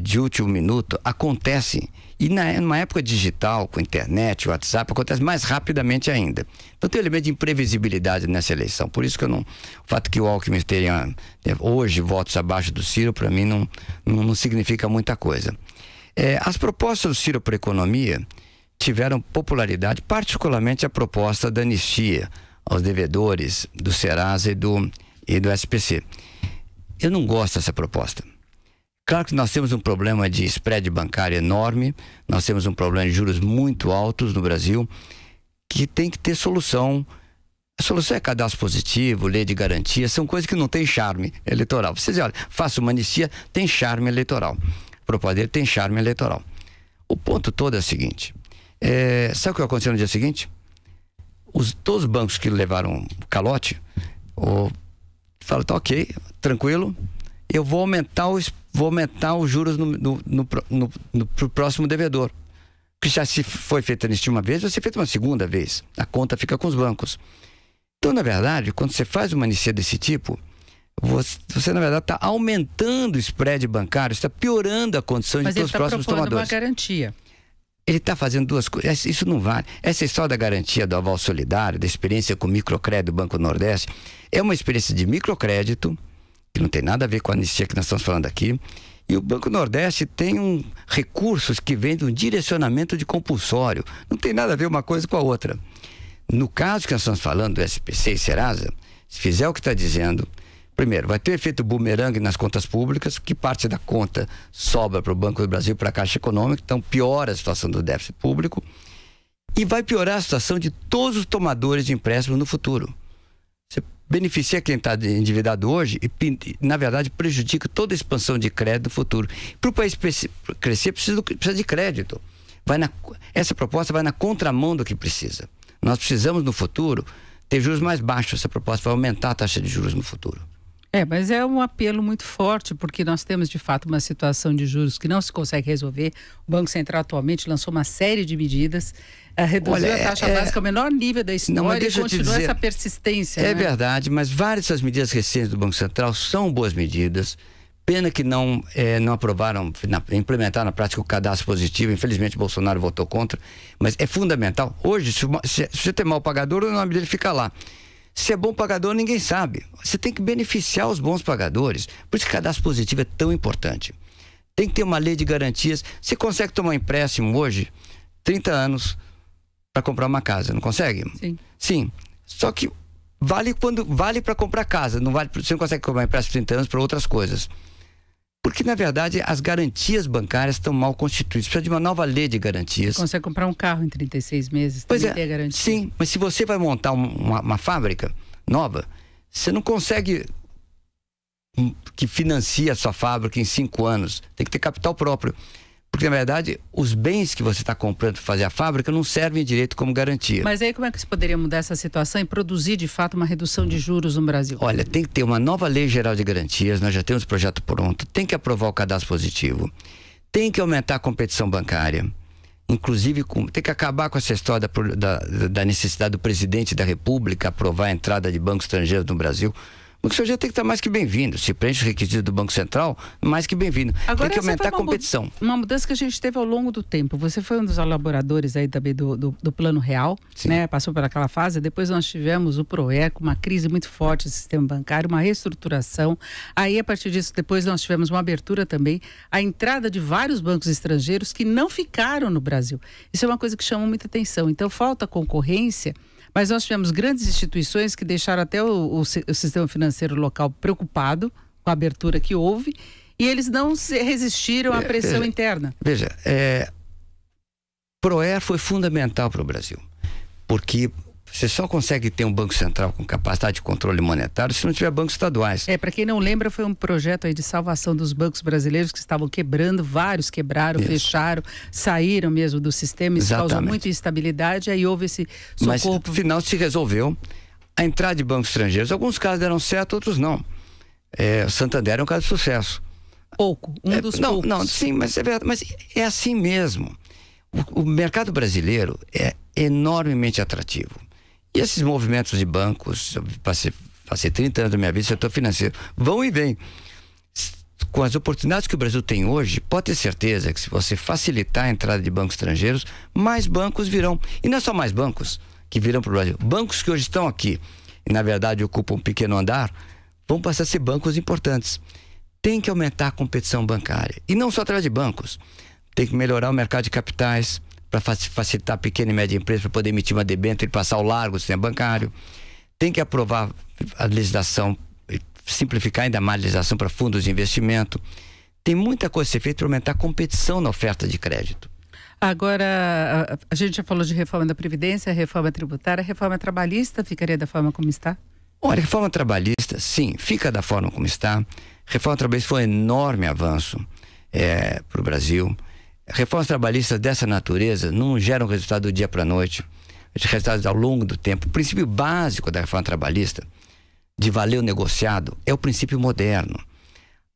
de último minuto, acontecem. E numa época digital, com internet, WhatsApp, acontece mais rapidamente ainda. Então tem um elemento de imprevisibilidade nessa eleição. Por isso que o fato que o Alckmin tenha hoje votos abaixo do Ciro, para mim, não significa muita coisa. As propostas do Ciro para a economia tiveram popularidade, particularmente a proposta da anistia aos devedores do Serasa e do SPC. Eu não gosto dessa proposta. Claro que nós temos um problema de spread bancário enorme, nós temos um problema de juros muito altos no Brasil, que tem que ter solução. A solução é cadastro positivo, lei de garantia, são coisas que não têm charme eleitoral. Vocês olham, faça uma anistia, tem charme eleitoral. A proposta dele tem charme eleitoral. O ponto todo é o seguinte, sabe o que aconteceu no dia seguinte? Todos os bancos que levaram calote, falam, tá ok, tranquilo, eu vou aumentar os juros pro próximo devedor. Que já se foi feita anistia uma vez, vai ser feita uma segunda vez. A conta fica com os bancos. Então, na verdade, quando você faz uma anistia desse tipo, você na verdade está aumentando o spread bancário, está piorando a condição de todos os próximos tomadores. Mas ele está propondo uma garantia. Ele está fazendo 2 coisas. Isso não vale. Essa história da garantia do aval solidário, da experiência com o microcrédito do Banco Nordeste, é uma experiência de microcrédito, que não tem nada a ver com a anistia que nós estamos falando aqui. E o Banco Nordeste tem recursos que vêm de um direcionamento de compulsório. Não tem nada a ver uma coisa com a outra. No caso que nós estamos falando do SPC e Serasa, se fizer o que está dizendo, primeiro, vai ter um efeito bumerangue nas contas públicas, que parte da conta sobra para o Banco do Brasil, para a Caixa Econômica, então piora a situação do déficit público e vai piorar a situação de todos os tomadores de empréstimos no futuro. Você beneficia quem está endividado hoje e, na verdade, prejudica toda a expansão de crédito no futuro. Para o país crescer, precisa de crédito. Essa proposta vai na contramão do que precisa. Nós precisamos, no futuro, ter juros mais baixos. Essa proposta vai aumentar a taxa de juros no futuro. Mas é um apelo muito forte, porque nós temos de fato uma situação de juros que não se consegue resolver. O Banco Central atualmente lançou uma série de medidas, reduziu a taxa básica ao menor nível da história e continua essa persistência. É verdade, mas várias dessas medidas recentes do Banco Central são boas medidas. Pena que não aprovaram, implementaram na prática o cadastro positivo. Infelizmente, Bolsonaro votou contra. Mas é fundamental. Hoje, se você tem mau pagador, o nome dele fica lá. Se é bom pagador, ninguém sabe. Você tem que beneficiar os bons pagadores. Por isso que o cadastro positivo é tão importante. Tem que ter uma lei de garantias. Você consegue tomar um empréstimo hoje, 30 anos, para comprar uma casa, não consegue? Sim. Só que vale para comprar casa, não vale, você não consegue comprar um empréstimo 30 anos para outras coisas. Porque, na verdade, as garantias bancárias estão mal constituídas. Precisa de uma nova lei de garantias. Você consegue comprar um carro em 36 meses, pois também ter garantia. Sim, mas se você vai montar uma fábrica nova, você não consegue que financie a sua fábrica em 5 anos. Tem que ter capital próprio. Porque, na verdade, os bens que você está comprando para fazer a fábrica não servem direito como garantia. Mas aí como é que se poderia mudar essa situação e produzir, de fato, uma redução de juros no Brasil? Olha, tem que ter uma nova lei geral de garantias, nós já temos o projeto pronto, tem que aprovar o cadastro positivo, tem que aumentar a competição bancária, inclusive tem que acabar com essa história da necessidade do presidente da República aprovar a entrada de bancos estrangeiros no Brasil. O banco estrangeiro tem que estar mais que bem-vindo. Se preenche os requisitos do Banco Central, mais que bem-vindo. Tem que aumentar a competição. Uma mudança que a gente teve ao longo do tempo. Você foi um dos elaboradores aí também do Plano Real, né? Passou por aquela fase. Depois nós tivemos o PROER, uma crise muito forte do sistema bancário, uma reestruturação. Aí, a partir disso, depois nós tivemos uma abertura também, a entrada de vários bancos estrangeiros que não ficaram no Brasil. Isso é uma coisa que chama muita atenção. Então, falta concorrência. Mas nós tivemos grandes instituições que deixaram até o sistema financeiro local preocupado com a abertura que houve e eles não resistiram à pressão interna. Veja, PROER foi fundamental para o Brasil, porque você só consegue ter um banco central com capacidade de controle monetário se não tiver bancos estaduais. Para quem não lembra, foi um projeto aí de salvação dos bancos brasileiros que estavam quebrando, vários quebraram, fecharam, saíram mesmo do sistema, isso causou muita instabilidade, aí houve esse socorro. Mas no final se resolveu a entrada de bancos estrangeiros. Alguns casos deram certo, outros não. O Santander é um caso de sucesso. Pouco, dos poucos. Não, sim, mas é verdade, mas é assim mesmo. O mercado brasileiro é enormemente atrativo. E esses movimentos de bancos, passei 30 anos da minha vida no setor financeiro, vão e vêm. Com as oportunidades que o Brasil tem hoje, pode ter certeza que se você facilitar a entrada de bancos estrangeiros, mais bancos virão. E não é só mais bancos que virão para o Brasil. Bancos que hoje estão aqui e, na verdade, ocupam um pequeno andar, vão passar a ser bancos importantes. Tem que aumentar a competição bancária. E não só através de bancos. Tem que melhorar o mercado de capitais, para facilitar a pequena e média empresa para poder emitir uma debênture e passar ao largo do sistema bancário. Tem que aprovar a legislação, simplificar ainda mais a legislação para fundos de investimento. Tem muita coisa a ser feita para aumentar a competição na oferta de crédito. Agora, a gente já falou de reforma da Previdência, reforma tributária, reforma trabalhista ficaria da forma como está? Olha, reforma trabalhista, sim, fica da forma como está. Reforma trabalhista foi um enorme avanço para o Brasil. Reformas trabalhistas dessa natureza não geram resultado do dia para a noite, resultados ao longo do tempo. O princípio básico da reforma trabalhista, de valer o negociado, é o princípio moderno.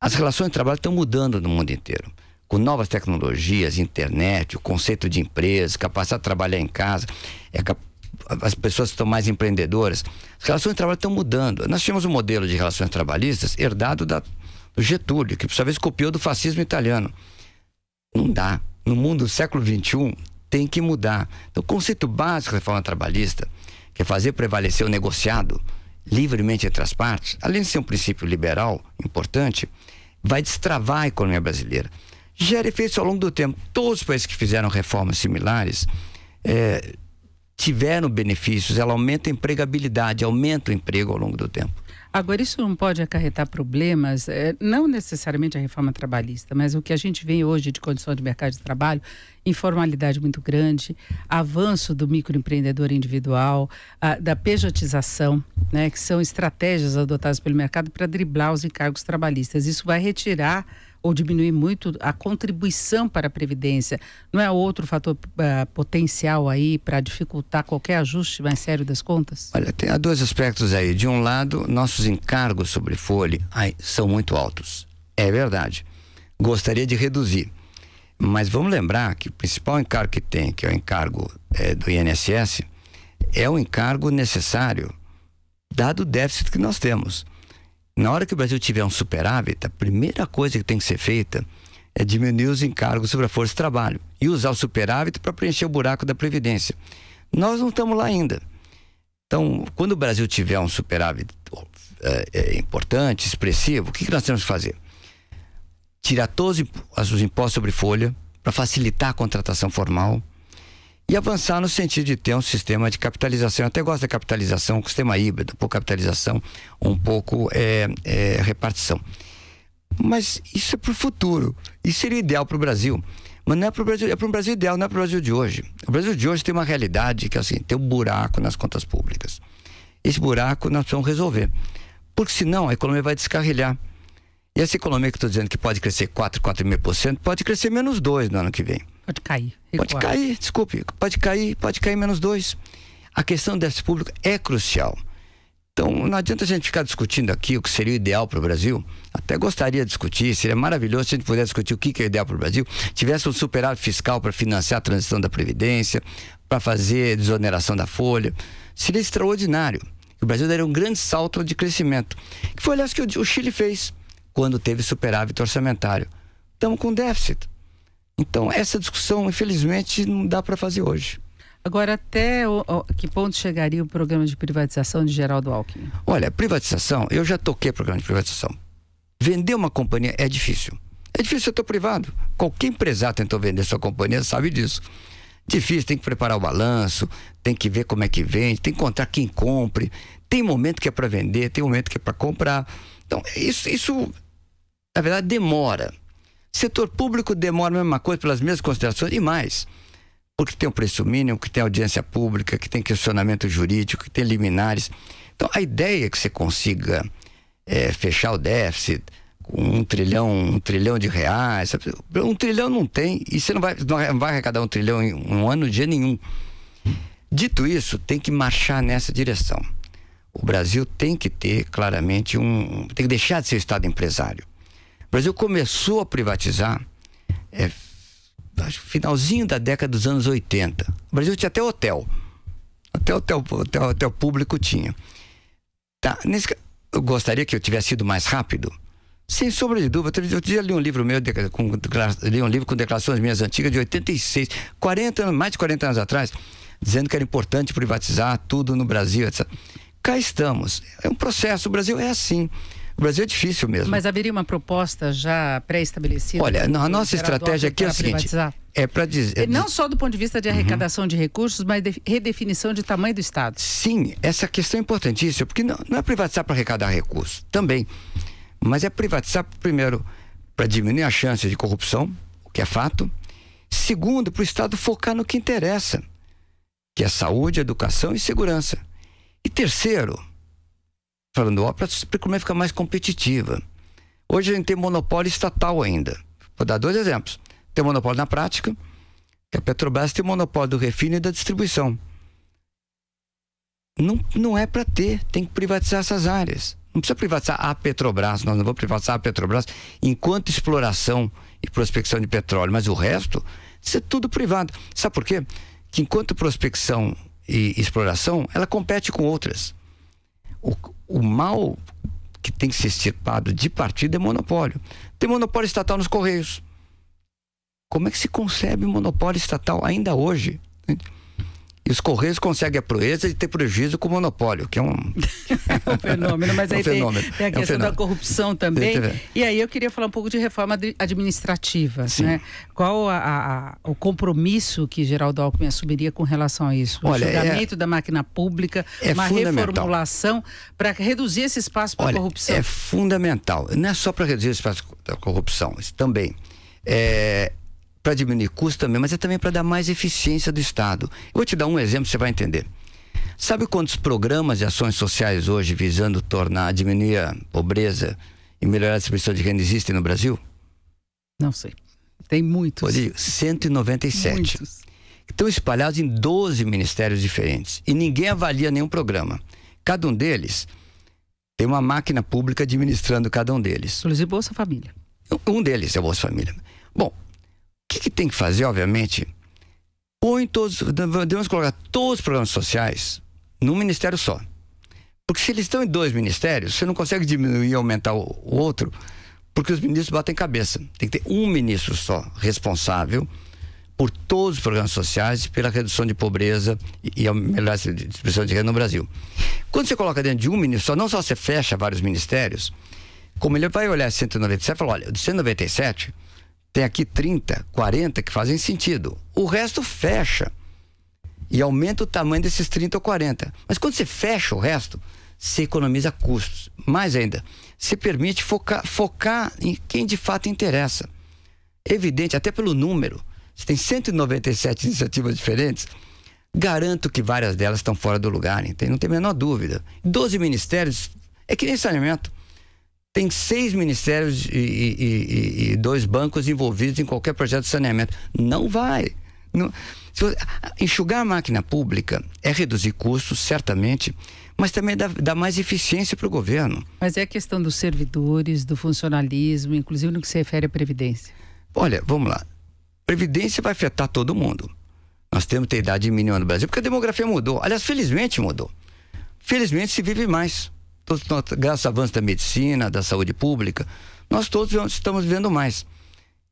As relações de trabalho estão mudando no mundo inteiro, com novas tecnologias, internet, o conceito de empresa, capacidade de trabalhar em casa, as pessoas estão mais empreendedoras. As relações de trabalho estão mudando. Nós tínhamos um modelo de relações trabalhistas herdado do Getúlio, que por sua vez copiou do fascismo italiano. Não dá. No mundo do século XXI, tem que mudar. Então, o conceito básico da reforma trabalhista, que é fazer prevalecer o negociado livremente entre as partes, além de ser um princípio liberal importante, vai destravar a economia brasileira. Gera efeitos ao longo do tempo. Todos os países que fizeram reformas similares tiveram benefícios. Ela aumenta a empregabilidade, aumenta o emprego ao longo do tempo. Agora, isso não pode acarretar problemas, não necessariamente a reforma trabalhista, mas o que a gente vê hoje de condição de mercado de trabalho, informalidade muito grande, avanço do microempreendedor individual, da pejotização, né, que são estratégias adotadas pelo mercado para driblar os encargos trabalhistas. Isso vai retirar ou diminuir muito a contribuição para a Previdência, não é outro fator potencial aí para dificultar qualquer ajuste mais sério das contas? Olha, há dois aspectos aí. De um lado, nossos encargos sobre folha são muito altos. É verdade. Gostaria de reduzir. Mas vamos lembrar que o principal encargo que tem, que é o encargo do INSS, é o encargo necessário, dado o déficit que nós temos. Na hora que o Brasil tiver um superávit, a primeira coisa que tem que ser feita é diminuir os encargos sobre a força de trabalho e usar o superávit para preencher o buraco da Previdência. Nós não estamos lá ainda. Então, quando o Brasil tiver um superávit importante, expressivo, o que nós temos que fazer? Tirar todos os impostos sobre folha para facilitar a contratação formal e avançar no sentido de ter um sistema de capitalização. Eu até gosto da capitalização, um sistema híbrido, um pouco capitalização, um pouco repartição. Mas isso é para o futuro. Isso seria ideal para o Brasil. Mas não é para o Brasil, é para um Brasil ideal, não é para o Brasil de hoje. O Brasil de hoje tem uma realidade que é assim, tem um buraco nas contas públicas. Esse buraco nós precisamos resolver. Porque senão a economia vai descarrilhar. E essa economia que eu estou dizendo que pode crescer 4,5%, pode crescer menos 2% no ano que vem. Pode cair. Pode cair, desculpe. Pode cair menos 2%. A questão do déficit público é crucial. Então, não adianta a gente ficar discutindo aqui o que seria o ideal para o Brasil. Até gostaria de discutir, seria maravilhoso se a gente pudesse discutir o que é o ideal para o Brasil. Tivesse um superávit fiscal para financiar a transição da Previdência, para fazer desoneração da folha. Seria extraordinário. O Brasil daria um grande salto de crescimento. Que foi, aliás, que o Chile fez quando teve superávit orçamentário. Estamos com déficit. Então, essa discussão, infelizmente, não dá para fazer hoje. Agora, até que ponto chegaria o programa de privatização de Geraldo Alckmin? Olha, privatização, eu já toquei programa de privatização. Vender uma companhia é difícil. É difícil setor privado. Qualquer empresário tentou vender sua companhia sabe disso. Difícil, tem que preparar o balanço, tem que ver como é que vende, tem que encontrar quem compre. Tem momento que é para vender, tem momento que é para comprar. Então, isso, na verdade, demora. Setor público demora a mesma coisa pelas mesmas considerações e mais. Porque tem o preço mínimo, que tem audiência pública, que tem questionamento jurídico, que tem liminares. Então, a ideia é que você consiga fechar o déficit com um trilhão de reais. 1 trilhão não tem, e você não vai arrecadar 1 trilhão em um ano de dia nenhum. Dito isso, tem que marchar nessa direção. O Brasil tem que ter claramente tem que deixar de ser Estado empresário. O Brasil começou a privatizar finalzinho da década dos anos 80. O Brasil tinha até hotel. Até hotel público tinha. Tá, eu gostaria que eu tivesse sido mais rápido. Sem sombra de dúvida. Eu já li um livro meu, li um livro com declarações minhas antigas de 86, mais de 40 anos atrás, dizendo que era importante privatizar tudo no Brasil, etc. Cá estamos. É um processo. O Brasil é assim. O Brasil é difícil mesmo. Mas haveria uma proposta já pré-estabelecida? Olha, a nossa estratégia aqui é o seguinte, é para dizer... Não só do ponto de vista de arrecadação de recursos, mas de redefinição de tamanho do Estado. Sim, essa questão é importantíssima, porque não é privatizar para arrecadar recursos, também. Mas é privatizar, primeiro, para diminuir a chance de corrupção, o que é fato. Segundo, para o Estado focar no que interessa, que é saúde, educação e segurança. E terceiro, falando para a economia ficar mais competitiva. Hoje a gente tem monopólio estatal ainda. Vou dar 2 exemplos. Tem monopólio na prática, que a Petrobras tem o monopólio do refino e da distribuição. Não é para ter, tem que privatizar essas áreas. Não precisa privatizar a Petrobras, nós não vamos privatizar a Petrobras enquanto exploração e prospecção de petróleo, mas o resto, isso é tudo privado. Sabe por quê? Que enquanto prospecção e exploração, ela compete com outras. O mal que tem que ser extirpado de partida é monopólio. Tem monopólio estatal nos Correios. Como é que se concebe monopólio estatal ainda hoje? E os Correios conseguem a proeza de ter prejuízo com o monopólio, que é um fenômeno, mas aí tem a questão da corrupção também. E aí eu queria falar um pouco de reforma administrativa, né? Qual o compromisso que Geraldo Alckmin assumiria com relação a isso? O julgamento da máquina pública, uma reformulação para reduzir esse espaço para a corrupção. É fundamental, não é só para reduzir o espaço da corrupção, isso também para diminuir custos também, mas é também para dar mais eficiência do Estado. Eu vou te dar um exemplo, você vai entender. Sabe quantos programas e ações sociais hoje visando diminuir a pobreza e melhorar a distribuição de renda existem no Brasil? Não sei. Tem muitos. Rodrigo, 197. Muitos. Estão espalhados em 12 ministérios diferentes. E ninguém avalia nenhum programa. Cada um deles tem uma máquina pública administrando cada um deles. Inclusive Bolsa Família. Um deles é o Bolsa Família. Bom, o que tem que fazer, obviamente? Devemos colocar todos os programas sociais num ministério só. Porque se eles estão em 2 ministérios, você não consegue diminuir e aumentar o outro, porque os ministros batem cabeça. Tem que ter um ministro só responsável por todos os programas sociais, pela redução de pobreza e a melhor distribuição de renda no Brasil. Quando você coloca dentro de um ministro só, não só você fecha vários ministérios, como ele vai olhar 197 e falar, olha, de 197, tem aqui 30, 40 que fazem sentido. O resto fecha. E aumenta o tamanho desses 30 ou 40. Mas quando você fecha o resto, você economiza custos. Mais ainda, você permite focar em quem de fato interessa. Evidente, até pelo número. Você tem 197 iniciativas diferentes. Garanto que várias delas estão fora do lugar, não tem a menor dúvida. 12 ministérios, é que nem saneamento. Tem 6 ministérios e 2 bancos envolvidos em qualquer projeto de saneamento. Não vai. Não. Enxugar a máquina pública é reduzir custos, certamente, mas também dá mais eficiência para o governo. Mas é a questão dos servidores, do funcionalismo, inclusive no que se refere à Previdência. Olha, vamos lá. Previdência vai afetar todo mundo. Nós temos que ter idade mínima no Brasil, porque a demografia mudou. Aliás, felizmente mudou. Felizmente se vive mais. Graças ao avanço da medicina, da saúde pública, nós todos estamos vivendo mais.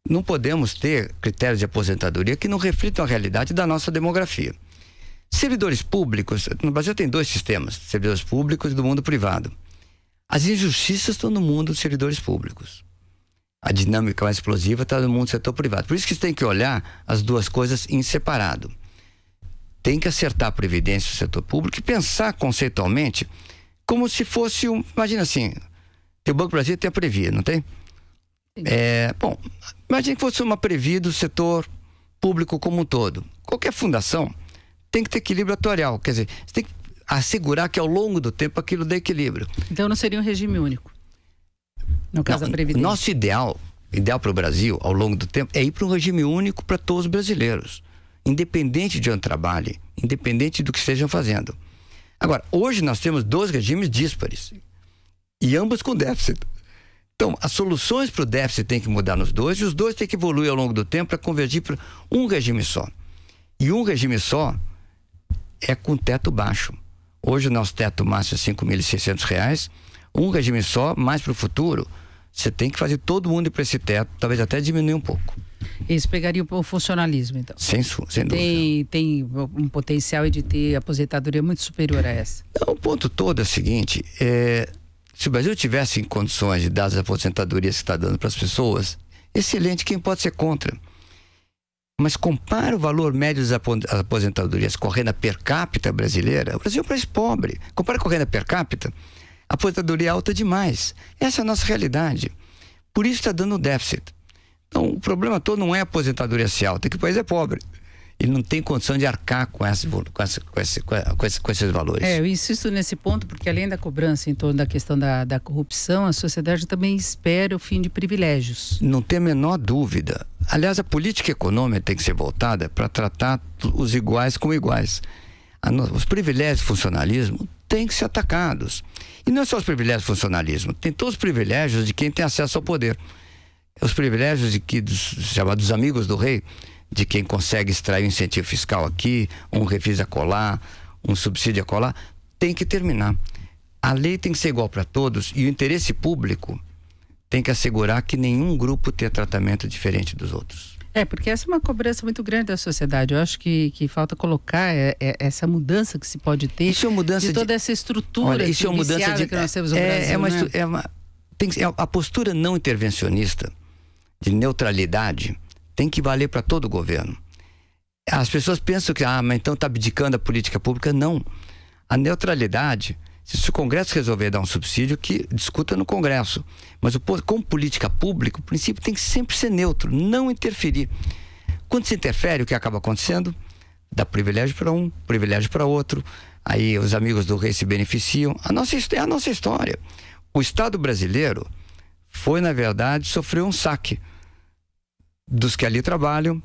Não podemos ter critérios de aposentadoria que não reflitam a realidade da nossa demografia. Servidores públicos, no Brasil tem 2 sistemas, servidores públicos e do mundo privado. As injustiças estão no mundo dos servidores públicos. A dinâmica mais explosiva está no mundo do setor privado. Por isso que você tem que olhar as 2 coisas em separado. Tem que acertar a previdência do setor público e pensar conceitualmente como se fosse imagina assim, o Banco do Brasil tem a Previ, não tem? Bom, imagine que fosse uma Previ do setor público como um todo. Qualquer fundação tem que ter equilíbrio atuarial, quer dizer, você tem que assegurar que ao longo do tempo aquilo dê equilíbrio. Então não seria um regime único, no caso da Previdência? Nosso ideal para o Brasil, ao longo do tempo, é ir para um regime único para todos os brasileiros, independente de onde trabalhe, independente do que estejam fazendo. Agora, hoje nós temos 2 regimes díspares, e ambos com déficit. Então, as soluções para o déficit têm que mudar nos 2, e os 2 têm que evoluir ao longo do tempo para convergir para um regime só. E um regime só é com teto baixo. Hoje o nosso teto máximo é R$5.600. Um regime só, mais para o futuro, você tem que fazer todo mundo ir para esse teto, talvez até diminuir um pouco. Isso pegaria o funcionalismo, então? Sem dúvida. Tem um potencial de ter aposentadoria muito superior a essa? Não, o ponto todo é o seguinte, se o Brasil tivesse em condições de dar as aposentadorias que está dando para as pessoas, excelente, quem pode ser contra? Mas compara o valor médio das aposentadorias com a renda per capita brasileira, o Brasil é um país pobre. Compara com a renda per capita, a aposentadoria é alta demais. Essa é a nossa realidade. Por isso está dando déficit. Então, o problema todo não é a aposentadoria ser alta, é que o país é pobre. Ele não tem condição de arcar com esses valores. Eu insisto nesse ponto, porque além da cobrança em torno da questão da corrupção, a sociedade também espera o fim de privilégios. Não tem a menor dúvida. Aliás, a política econômica tem que ser voltada para tratar os iguais como iguais. Os privilégios do funcionalismo têm que ser atacados. E não é só os privilégios do funcionalismo, tem todos os privilégios de quem tem acesso ao poder. Os privilégios chamados amigos do rei, de quem consegue extrair um incentivo fiscal aqui, um refis a colar, um subsídio a colar, tem que terminar. A lei tem que ser igual para todos e o interesse público tem que assegurar que nenhum grupo tenha tratamento diferente dos outros. Porque essa é uma cobrança muito grande da sociedade. Eu acho que falta colocar essa mudança que se pode ter de toda essa estrutura que nós temos no Brasil. A postura não intervencionista de neutralidade tem que valer para todo o governo. As pessoas pensam que, mas então está abdicando a política pública. Não. A neutralidade, se o Congresso resolver dar um subsídio, que discuta no Congresso. Mas como política pública, o princípio tem que sempre ser neutro, não interferir. Quando se interfere, o que acaba acontecendo? Dá privilégio para um, privilégio para outro. Aí os amigos do rei se beneficiam. É a nossa história. O Estado brasileiro foi, na verdade, sofreu um saque. dos que ali trabalham,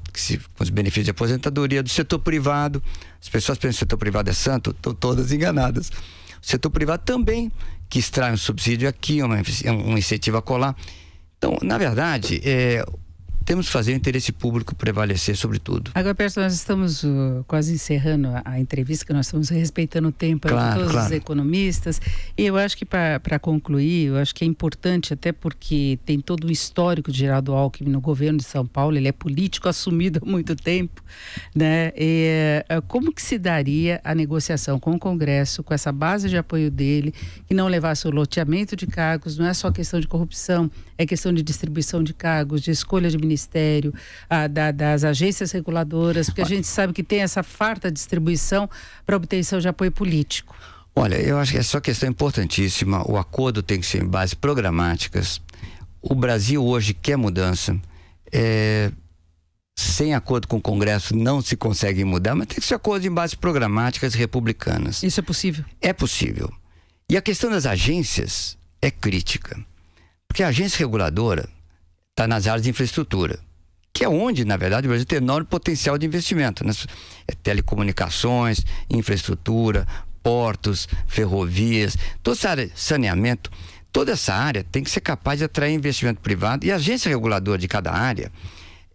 com os benefícios de aposentadoria, do setor privado. As pessoas pensam que o setor privado é santo, estão todas enganadas. O setor privado também, que extrai um subsídio aqui, um incentivo a colar. Então, na verdade, temos que fazer o interesse público prevalecer sobre tudo. Agora, Pércio, nós estamos quase encerrando a entrevista, que nós estamos respeitando o tempo de todos os economistas. E eu acho que, para concluir, eu acho que é importante, até porque tem todo o histórico de Geraldo Alckmin no governo de São Paulo, ele é político assumido há muito tempo, né? E como que se daria a negociação com o Congresso, com essa base de apoio dele, que não levasse o loteamento de cargos, não é só questão de corrupção, é questão de distribuição de cargos, de escolha de ministério, das agências reguladoras, porque a gente sabe que tem essa farta distribuição para obtenção de apoio político. Olha, eu acho que essa questão é importantíssima. O acordo tem que ser em bases programáticas. O Brasil hoje quer mudança. Sem acordo com o Congresso não se consegue mudar, mas tem que ser acordo em bases programáticas republicanas. Isso é possível? É possível. E a questão das agências é crítica. Porque a agência reguladora está nas áreas de infraestrutura, que é onde, na verdade, o Brasil tem enorme potencial de investimento, né? Telecomunicações, infraestrutura, portos, ferrovias, toda essa área, saneamento, toda essa área tem que ser capaz de atrair investimento privado, e a agência reguladora de cada área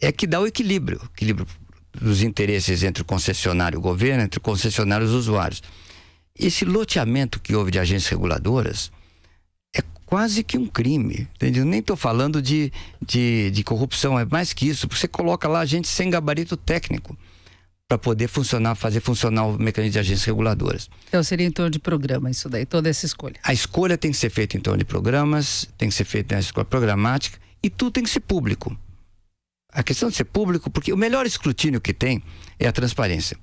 é que dá o equilíbrio dos interesses entre o concessionário e o governo, entre o concessionário e os usuários. Esse loteamento que houve de agências reguladoras é quase que um crime, entendeu? Nem estou falando de corrupção, é mais que isso, porque você coloca lá gente sem gabarito técnico para poder fazer funcionar o mecanismo de agências reguladoras. Então seria em torno de programa isso daí, toda essa escolha? A escolha tem que ser feita em torno de programas, tem que ser feita na escolha programática, e tudo tem que ser público. A questão de ser público, porque o melhor escrutínio que tem é a transparência.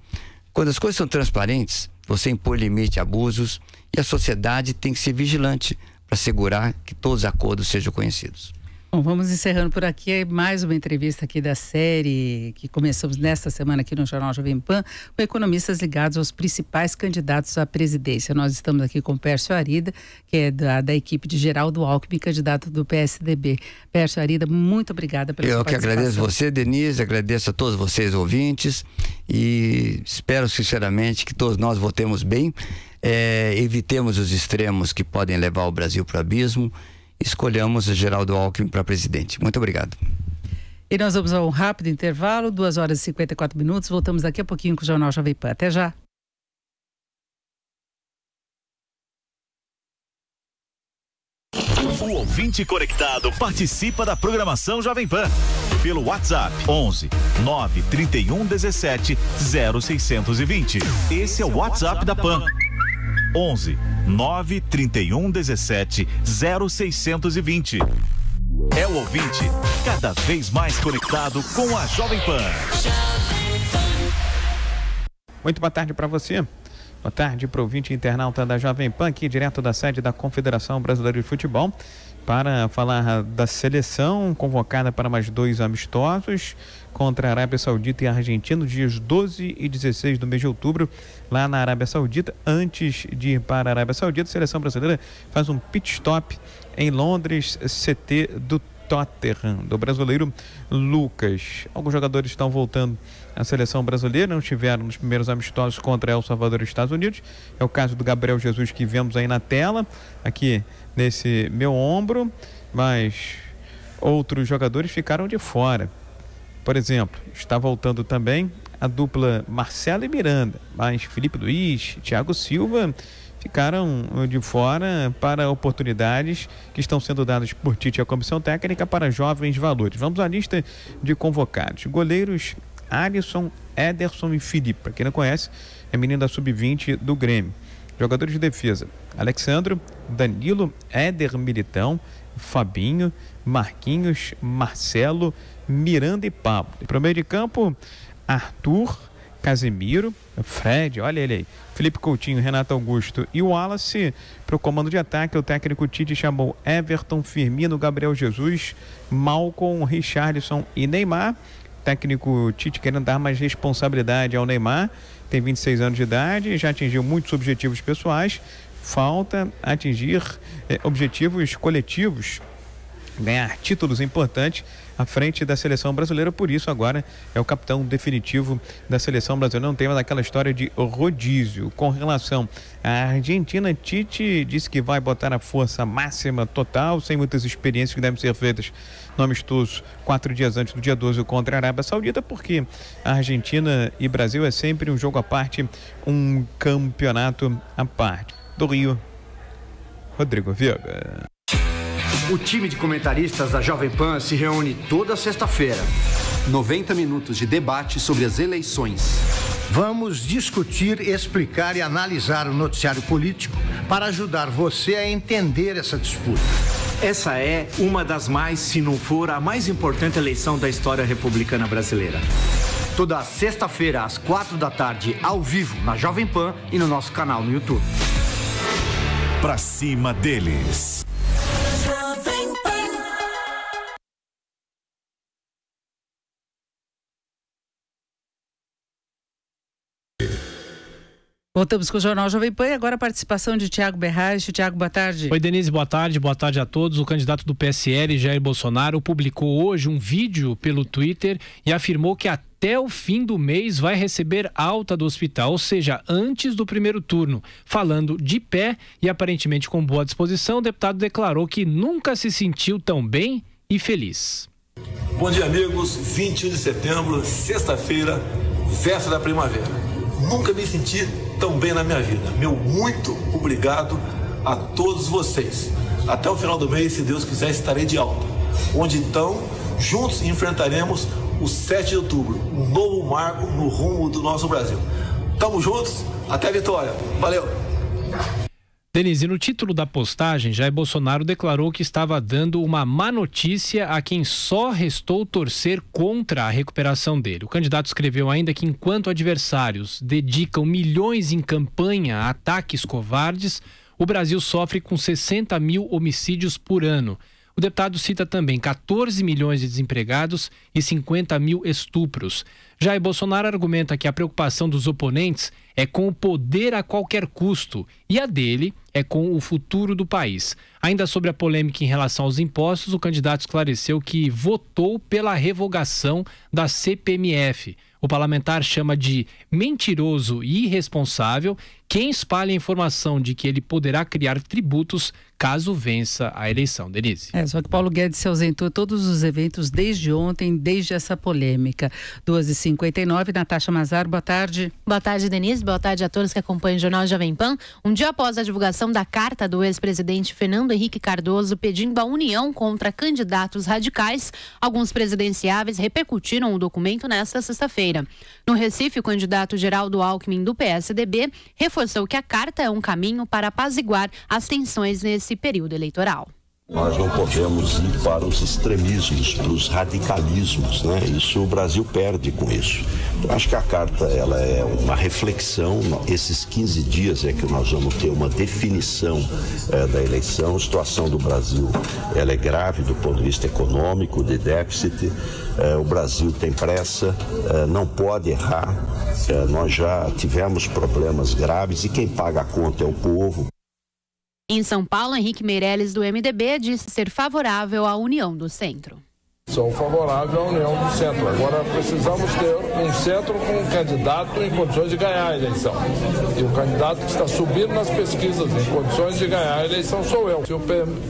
Quando as coisas são transparentes, você impõe limite a abusos, e a sociedade tem que ser vigilante para assegurar que todos os acordos sejam conhecidos. Bom, vamos encerrando por aqui mais uma entrevista aqui da série que começamos nesta semana aqui no Jornal Jovem Pan, com economistas ligados aos principais candidatos à presidência. Nós estamos aqui com Pércio Arida, que é da equipe de Geraldo Alckmin, candidato do PSDB. Pércio Arida, muito obrigada pela sua participação. Eu que agradeço você, Denise, agradeço a todos vocês ouvintes e espero sinceramente que todos nós votemos bem, evitemos os extremos que podem levar o Brasil para o abismo, escolhamos o Geraldo Alckmin para presidente. Muito obrigado. E nós vamos a um rápido intervalo, 2h54, voltamos daqui a pouquinho com o Jornal Jovem Pan. Até já. O ouvinte conectado participa da programação Jovem Pan pelo WhatsApp 11 931 17 0620. Esse é o WhatsApp da Pan. 11 931 17 0620. É o ouvinte cada vez mais conectado com a Jovem Pan. Muito boa tarde para você. Boa tarde para o ouvinte internauta da Jovem Pan, aqui direto da sede da Confederação Brasileira de Futebol, para falar da seleção convocada para mais 2 amistosos contra a Arábia Saudita e a Argentina, dias 12 e 16 do mês de outubro, lá na Arábia Saudita. Antes de ir para a Arábia Saudita, a seleção brasileira faz um pit stop em Londres, CT do Tottenham, do brasileiro Lucas. Alguns jogadores estão voltando à seleção brasileira, não estiveram nos primeiros amistosos contra El Salvador e Estados Unidos. É o caso do Gabriel Jesus, que vemos aí na tela, aqui nesse meu ombro, mas outros jogadores ficaram de fora. Por exemplo, está voltando também a dupla Marcelo e Miranda, mas Felipe Luiz, Thiago Silva ficaram de fora para oportunidades que estão sendo dadas por Tite e a comissão técnica para jovens valores. Vamos à lista de convocados. Goleiros Alisson, Ederson e Felipe. Para quem não conhece, é menino da Sub-20 do Grêmio. Jogadores de defesa: Alexandro, Danilo, Éder Militão, Fabinho, Marquinhos, Marcelo, Miranda e Pablo. Para o meio de campo, Arthur, Casemiro, Fred, olha ele aí, Felipe Coutinho, Renato Augusto e o Wallace. Para o comando de ataque, o técnico Tite chamou Everton, Firmino, Gabriel Jesus, Malcom, Richarlison e Neymar. O técnico Tite querendo dar mais responsabilidade ao Neymar, tem 26 anos de idade, já atingiu muitos objetivos pessoais, falta atingir objetivos coletivos, ganhar títulos importantes à frente da seleção brasileira, por isso agora é o capitão definitivo da seleção brasileira. Não tem mais aquela história de rodízio. Com relação à Argentina, Tite disse que vai botar a força máxima total, sem muitas experiências que devem ser feitas no amistoso 4 dias antes do dia 12 contra a Arábia Saudita, porque a Argentina e Brasil é sempre um jogo à parte, um campeonato à parte. Do Rio, Rodrigo Viega. O time de comentaristas da Jovem Pan se reúne toda sexta-feira. 90 minutos de debate sobre as eleições. Vamos discutir, explicar e analisar o noticiário político para ajudar você a entender essa disputa. Essa é uma das mais, se não for a mais importante eleição da história republicana brasileira. Toda sexta-feira, às 4 da tarde, ao vivo, na Jovem Pan e no nosso canal no YouTube. Pra cima deles. Voltamos com o Jornal Jovem Pan e agora a participação de Tiago Berraich. Tiago, boa tarde. Oi, Denise, boa tarde a todos. O candidato do PSL, Jair Bolsonaro, publicou hoje um vídeo pelo Twitter e afirmou que até o fim do mês vai receber alta do hospital, ou seja, antes do primeiro turno. Falando de pé e aparentemente com boa disposição, o deputado declarou que nunca se sentiu tão bem e feliz. Bom dia, amigos. 21 de setembro, sexta-feira, véspera da primavera. Nunca me senti tão bem na minha vida. Meu muito obrigado a todos vocês. Até o final do mês, se Deus quiser, estarei de alta. Onde então, juntos enfrentaremos o 7 de outubro, um novo marco no rumo do nosso Brasil. Tamo juntos, até a vitória. Valeu! Denise, no título da postagem, Jair Bolsonaro declarou que estava dando uma má notícia a quem só restou torcer contra a recuperação dele. O candidato escreveu ainda que enquanto adversários dedicam milhões em campanha a ataques covardes, o Brasil sofre com 60 mil homicídios por ano. O deputado cita também 14 milhões de desempregados e 50 mil estupros. Jair Bolsonaro argumenta que a preocupação dos oponentes é com o poder a qualquer custo e a dele é com o futuro do país. Ainda sobre a polêmica em relação aos impostos, o candidato esclareceu que votou pela revogação da CPMF. O parlamentar chama de mentiroso e irresponsável quem espalha a informação de que ele poderá criar tributos caso vença a eleição. Denise. Só que Paulo Guedes se ausentou todos os eventos desde ontem, desde essa polêmica. 2h59, Natasha Mazar, boa tarde. Boa tarde, Denise. Boa tarde a todos que acompanham o Jornal Jovem Pan. Um dia após a divulgação da carta do ex-presidente Fernando Henrique Cardoso pedindo a união contra candidatos radicais, alguns presidenciáveis repercutiram o documento nesta sexta-feira. No Recife, o candidato Geraldo Alckmin do PSDB reforçou que a carta é um caminho para apaziguar as tensões nesse período eleitoral. Nós não podemos ir para os extremismos, para os radicalismos, né? Isso, o Brasil perde com isso. Eu acho que a carta, ela é uma reflexão. Esses 15 dias é que nós vamos ter uma definição da eleição. A situação do Brasil, ela é grave do ponto de vista econômico, de déficit. O Brasil tem pressa, não pode errar. Nós já tivemos problemas graves e quem paga a conta é o povo. Em São Paulo, Henrique Meirelles, do MDB, disse ser favorável à união do centro. Sou favorável à união do centro. Agora precisamos ter um centro com um candidato em condições de ganhar a eleição. E o candidato que está subindo nas pesquisas em condições de ganhar a eleição sou eu. Se o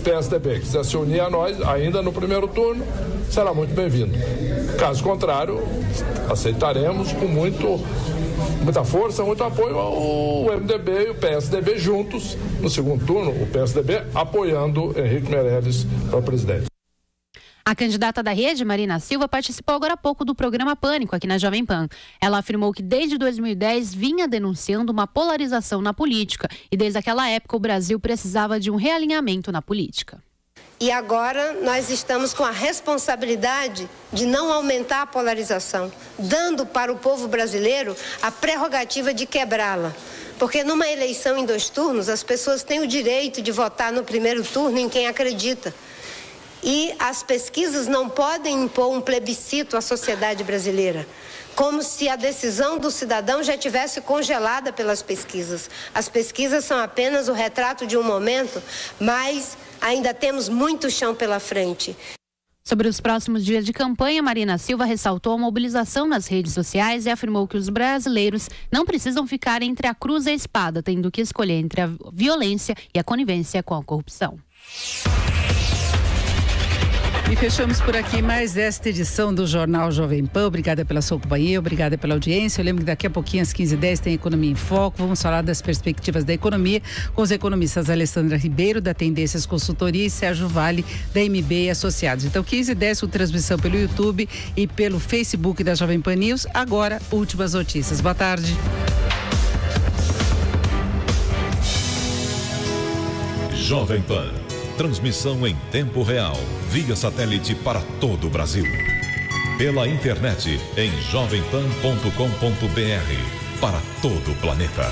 PSDB quiser se unir a nós, ainda no primeiro turno, será muito bem-vindo. Caso contrário, aceitaremos com muita força, muito apoio ao MDB e o PSDB juntos no segundo turno, o PSDB apoiando Henrique Meirelles para presidente. A candidata da rede, Marina Silva, participou agora há pouco do programa Pânico aqui na Jovem Pan. Ela afirmou que desde 2010 vinha denunciando uma polarização na política e desde aquela época o Brasil precisava de um realinhamento na política. E agora nós estamos com a responsabilidade de não aumentar a polarização, dando para o povo brasileiro a prerrogativa de quebrá-la. Porque numa eleição em 2 turnos, as pessoas têm o direito de votar no primeiro turno em quem acredita. E as pesquisas não podem impor um plebiscito à sociedade brasileira, como se a decisão do cidadão já tivesse congelada pelas pesquisas. As pesquisas são apenas o retrato de um momento, mas ainda temos muito chão pela frente. Sobre os próximos dias de campanha, Marina Silva ressaltou a mobilização nas redes sociais e afirmou que os brasileiros não precisam ficar entre a cruz e a espada, tendo que escolher entre a violência e a conivência com a corrupção. E fechamos por aqui mais esta edição do Jornal Jovem Pan. Obrigada pela sua companhia, obrigada pela audiência. Eu lembro que daqui a pouquinho, às 15h10, tem Economia em Foco. Vamos falar das perspectivas da economia com os economistas Alessandra Ribeiro, da Tendências Consultoria, e Sérgio Vale, da MB e Associados. Então, 15h10, com transmissão pelo YouTube e pelo Facebook da Jovem Pan News. Agora, últimas notícias. Boa tarde. Jovem Pan. Transmissão em tempo real, via satélite para todo o Brasil. Pela internet em jovempan.com.br, para todo o planeta.